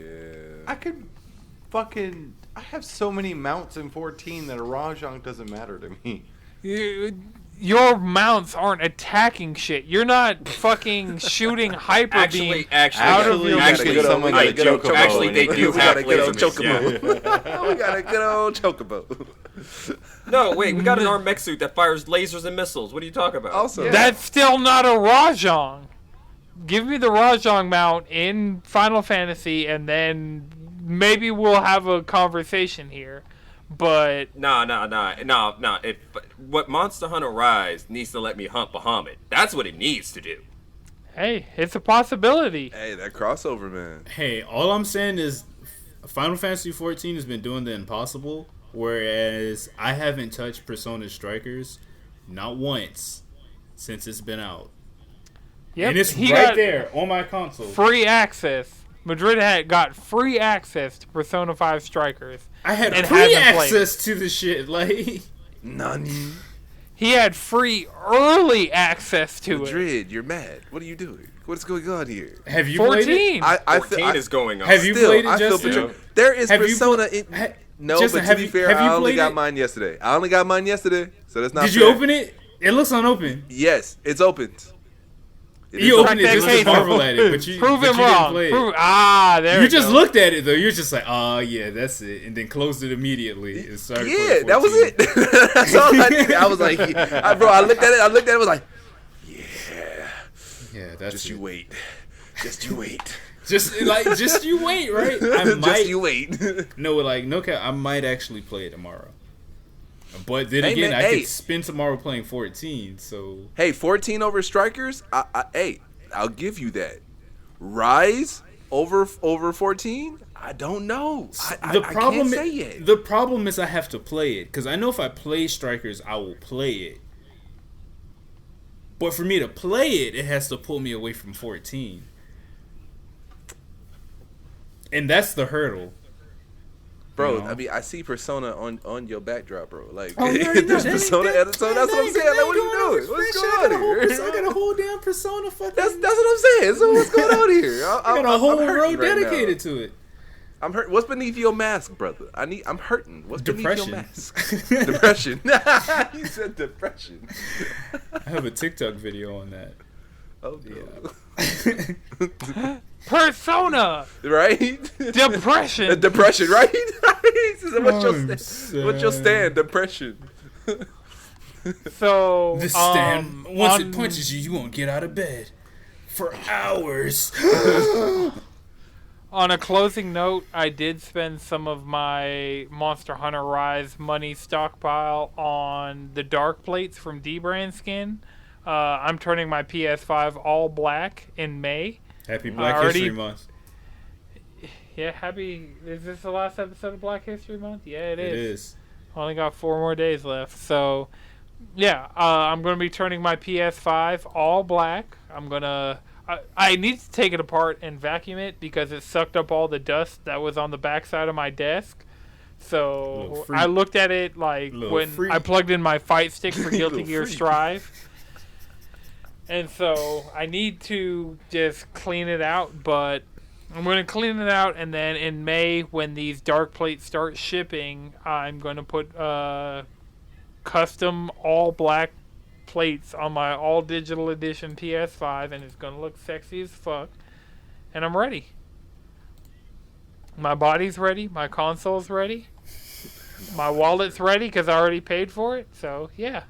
I could I have so many mounts in 14 that a Rajang doesn't matter to me. your mounts aren't attacking shit. You're not fucking shooting hyper beam out of your someone got a chocobo. Actually, they do have laser chocobo. missiles. We got a good old chocobo. No, wait, we got an armed mech suit that fires lasers and missiles. What are you talking about? Also, That's still not a Rajang. Give me the Rajang mount in Final Fantasy, and then maybe we'll have a conversation here. But Nah. What Monster Hunter Rise needs to let me hunt Bahamut. That's what it needs to do. hey, it's a possibility. hey, that crossover, man. Hey, all I'm saying is Final Fantasy 14 has been doing the impossible, whereas I haven't touched Persona Strikers not once since it's been out. Yep, And it's he right got there on my console. free access. Madrid had got free access to Persona 5 Strikers. I had and free hasn't played access to the shit. Like, Nani? He had free early access to it. Madrid, you're mad. What are you doing? What's going on here? have you played it? 14. I 14 is going on. Have you played it, I feel Justin? betrayed. There is Have you Persona. pl- No, Justin, but to have be you- fair, have you I only played got it? mine yesterday. So that's not. Did fair. you open it? It looks unopened. Yes, it's opened. It You is opened it just to Case. marvel at it, but you, Prove but him you didn't wrong. play it. There You we just go. looked at it though. You're just like, oh yeah, that's it, and then closed it immediately. And started Yeah, playing that was 14. it. That's all I did. I was like, bro, I looked at it. Was like, Yeah, that's just it. you wait. Just you wait. Just you wait, right? I might. Just you wait. No cap. I might actually play it tomorrow. But then Hey, again, man, I hey. could spend tomorrow playing 14. So Hey, 14 over Strikers. Hey, I'll give you that. Rise over 14. I don't know. I can't say yet. the problem is I have to play it because I know if I play Strikers, I will play it. But for me to play it, it has to pull me away from 14. And that's the hurdle. Bro, You know? I mean, I see Persona on your backdrop, bro. Like, Oh, you already know. there's Persona at so that's what I'm saying. Like, what are you doing? What's going on here? I got a whole damn Persona fucking. That's what I'm saying. So what's going on here? I got a whole I'm row hurting right dedicated now. to it. I'm hurt. What's beneath your mask, brother? I'm hurting. What's beneath your Depression. mask? Depression. You said depression. I have a TikTok video on that. Oh no. Persona Right? depression. Depression, right? What's I'm what's your sad. stand? Depression. So This stand, once it on- punches you, you won't get out of bed for hours. On a closing note, I did spend some of my Monster Hunter Rise money stockpile on the dark plates from D-Brand Skin. I'm turning my PS5 all black in May. Happy Black already- History Month. Yeah, happy. Is this the last episode of Black History Month? Yeah, It is. Only got 4 more days left. So, yeah, I'm going to be turning my PS5 all black. I'm going to... I need to take it apart and vacuum it because it sucked up all the dust that was on the backside of my desk. So Little freak. I looked at it like Little when freak. I plugged in my fight stick for Guilty Little Gear freak. Strive. And so I need to just clean it out, but I'm going to clean it out, and then in May when these dark plates start shipping, I'm going to put custom all black plates on my all digital edition PS5, and it's going to look sexy as fuck. And I'm ready. My body's ready, my console's ready, my wallet's ready because I already paid for it. So yeah,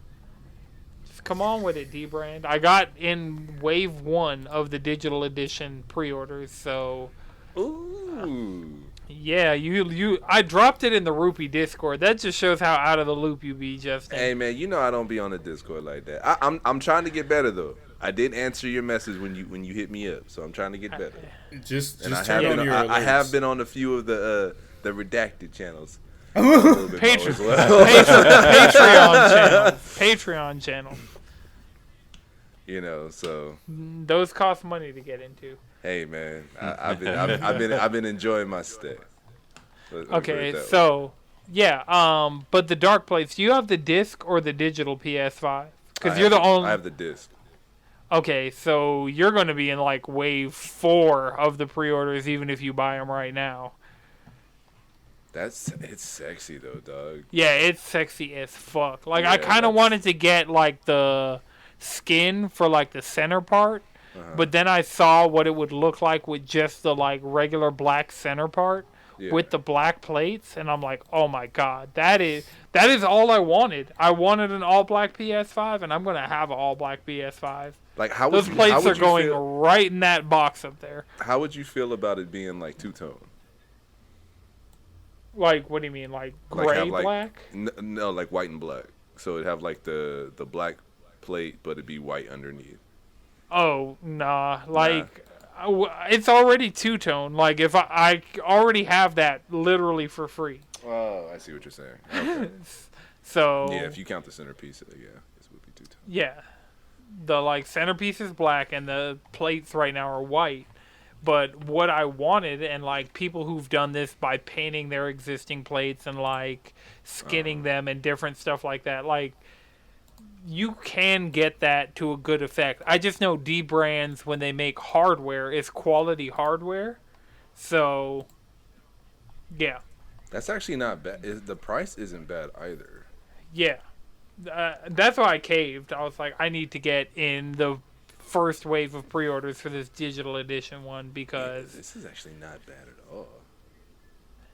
just come on with it, D-Brand. I got in wave 1 of the digital edition pre-orders, so Ooh. yeah, I dropped it in the Rupee Discord. That just shows how out of the loop you be, Justin. Hey man, you know I don't be on the Discord like that. I'm trying to get better though. I did answer your message when you hit me up, so I'm trying to get better. Just And I turn have on been your I have alerts. been on a few of the redacted channels. A little bit more as well. Patreon channel. You know, so Those cost money to get into. hey man, I've been enjoying my stay. Let's put Okay, it that way. so yeah, but the dark plates. Do you have the disc or the digital PS5? Because I you're have the only. I have the disc. Okay, so you're going to be in like wave 4 of the pre-orders, even if you buy them right now. It's sexy though, dog. Yeah, it's sexy as fuck. Like, I Yeah, kind of wanted to get, like, the skin for, like, the center part, but then I saw what it would look like with just the, like, regular black center part with the black plates, and I'm like, oh my god, that is all I wanted. I wanted an all-black PS5, and I'm going to have an all-black PS5. Like, Those plates are going right in that box up there. How would you feel about it being, like, two-tone? Like, what do you mean? Like, gray, black? No, like white and black. So it'd have, like, the black plate, but it'd be white underneath. Oh, nah. Like, it's already two-tone. Like, if I already have that literally for free. Oh, I see what you're saying. Okay. So... Yeah, if you count the centerpiece, yeah, this would be two-tone. Yeah. The, like, centerpiece is black, and the plates right now are white. But what I wanted, and, like, people who've done this by painting their existing plates and, like, skinning them and different stuff like that, like, you can get that to a good effect. I just know D-Brands, when they make hardware, is quality hardware. So, yeah. That's actually not bad. The price isn't bad either. Yeah. That's why I caved. I was like, I need to get in the first wave of pre-orders for this digital edition one because... This is actually not bad at all.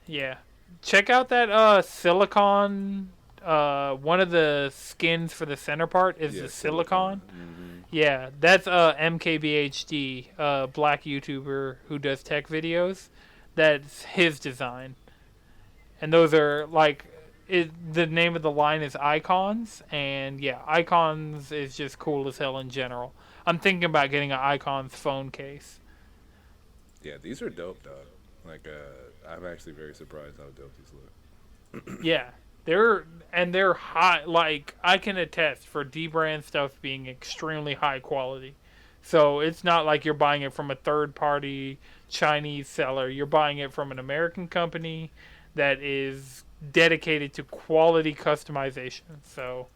Yeah. Check out that silicon... one of the skins for the center part is the silicon. Mm-hmm. Yeah, that's MKBHD, black YouTuber who does tech videos. That's his design. And those are, like... the name of the line is Icons, and yeah, Icons is just cool as hell in general. I'm thinking about getting an Icons phone case. Yeah, these are dope, dog. Like, I'm actually very surprised how dope these look. Yeah, they're high. Like, I can attest for D-brand stuff being extremely high quality. So it's not like you're buying it from a third-party Chinese seller. You're buying it from an American company that is dedicated to quality customization. So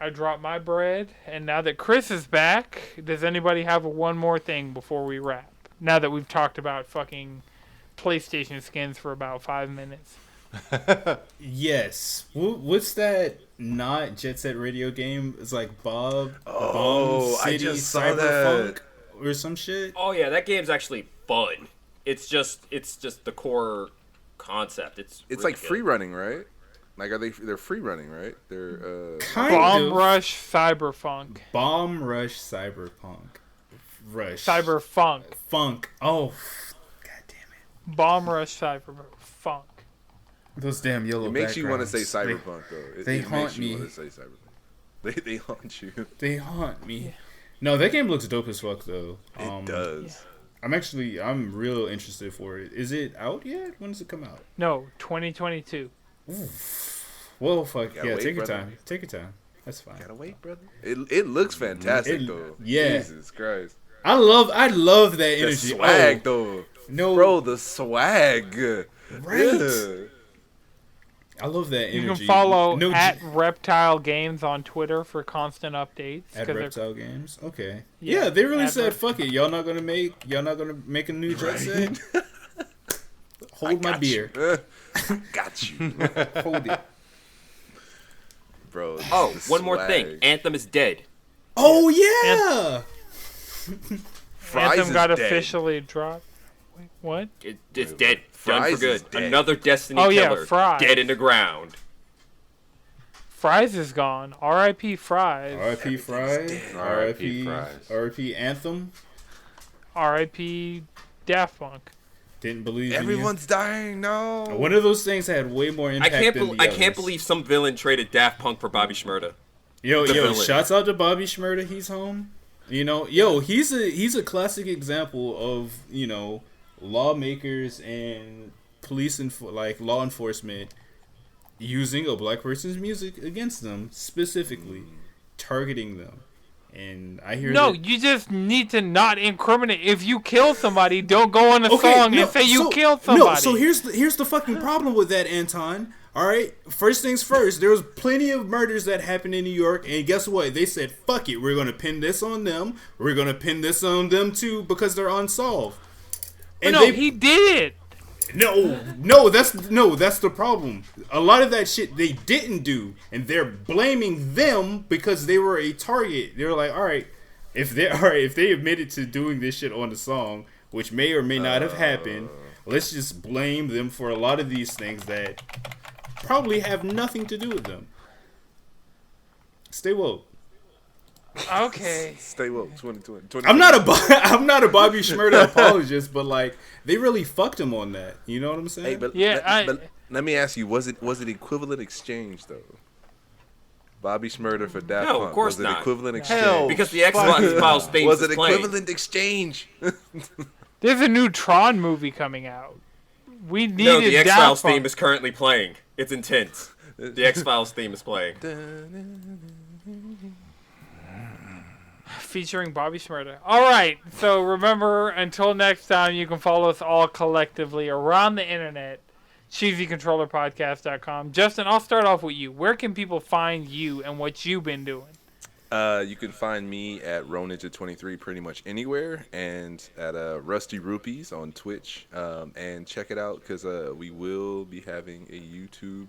I dropped my bread, and now that Chris is back, does anybody have one more thing before we wrap? Now that we've talked about fucking PlayStation skins for about 5 minutes. Yes. What's that not Jet Set Radio game? It's like Bomb City, I just saw Cyberpunk or some shit. Oh yeah, that game's actually fun. It's just the core concept. It's really like good. Free running, right? Like, they're free running, right? They're Bomb Rush Cyberpunk. Bomb Rush Cyberpunk. Rush. Cyberfunk. Funk. Oh, god damn it. Bomb Rush Cyberfunk. Those damn yellow It makes you want to say backgrounds. Cyberpunk, though. They it haunt makes you me. want to say Cyberpunk. They haunt you. They haunt me. No, that game looks dope as fuck, though. It does. I'm real interested for it. Is it out yet? When does it come out? No, 2022. Well, fuck yeah. wait, Take your brother. time. Take your time. That's fine. Gotta wait, brother. It looks fantastic, though. Yeah. Jesus Christ. I love that energy. The swag, though. No, Bro, the swag. Right. Yeah. I love that energy. You can follow at Reptile Games on Twitter for constant updates. At Reptile Games. Okay. Yeah, Yeah, they really said, "Fuck it, y'all not gonna make a new Jet Set." Hold my beer. Got you. Hold it. Bro. Oh, the one more swag. thing. Anthem is dead. Oh yeah. Fries Anthem is got dead. officially dropped. Wait, what? It's dead. Done Fries for good. is dead. Another Destiny Oh, yeah, killer. Fries. Dead in the ground. Fries is gone. R.I.P. Fries. R.I.P. Fries. R.I.P. Fries. R.I.P. Anthem. R.I.P. Daft Punk. Didn't believe Everyone's dying. No. in you. One of those things had way more impact I than the can't others. believe some villain traded Daft Punk for Bobby Shmurda. Yo, the villain. shouts out to Bobby Shmurda. He's home. You know, he's a classic example of, lawmakers and police and law enforcement using a black person's music against them, specifically targeting them. And I hear You just need to not incriminate. If you kill somebody, don't go on a song and say you killed somebody. No, so here's the fucking problem with that, Anton. All right, first things first. There was plenty of murders that happened in New York, and guess what? They said, "Fuck it, we're gonna pin this on them. We're gonna pin this on them too because they're unsolved." And he did it. No, that's the problem. A lot of that shit they didn't do, and they're blaming them because they were a target. They're like, all right, if they admitted to doing this shit on the song, which may or may not have happened, let's just blame them for a lot of these things that probably have nothing to do with them. Stay woke. Okay. Stay woke. 2020. I'm not a Bobby Shmurda apologist, but like they really fucked him on that. You know what I'm saying? Hey, but Yeah, but let me ask you: was it equivalent exchange though? Bobby Shmurda for Daft Punk. No, of course was it not. equivalent exchange? Hell. Because the X-Files theme was is it playing. equivalent exchange? There's a new Tron movie coming out. We needed No, the X-Files Daft Punk. theme is currently playing. It's intense. The X-Files theme is playing. Featuring Bobby Shmurda. All right. So remember, until next time, you can follow us all collectively around the internet. CheesyControllerPodcast.com. Justin, I'll start off with you. Where can people find you and what you've been doing? You can find me at RoNinja23 pretty much anywhere, and at Rusty Rupees on Twitch. And check it out because we will be having a YouTube.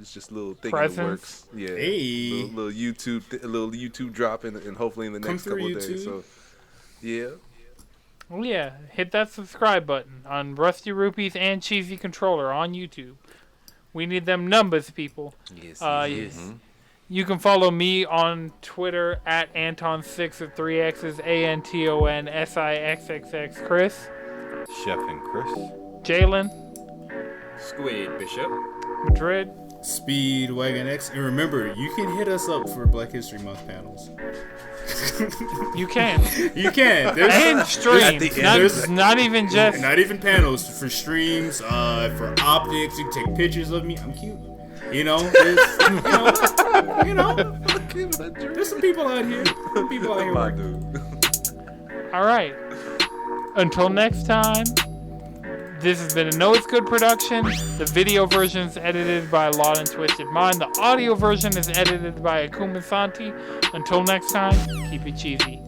It's just a little thing in the works. Yeah, Hey. little YouTube drop, and hopefully in the next couple of days. So, yeah. Oh, yeah. Hit that subscribe button on Rusty Rupees and Cheesy Controller on YouTube. We need them numbers, people. Yes. You can follow me on Twitter at Anton6 with 3 X's, ANTONSIXXX Chris. Chef and Chris. Jalen. Squid Bishop. Madrid. Speedwagon X, and remember, you can hit us up for Black History Month panels. You can. You can. And streams. there's- Not even just. Not even panels, for streams, for optics. You can take pictures of me. I'm cute. You know, there's some people out here. My dude. All right. Until next time, this has been a Know It's Good production. The video version is edited by Laud and Twisted Mind. The audio version is edited by Akumasanti. Until next time, keep it cheesy.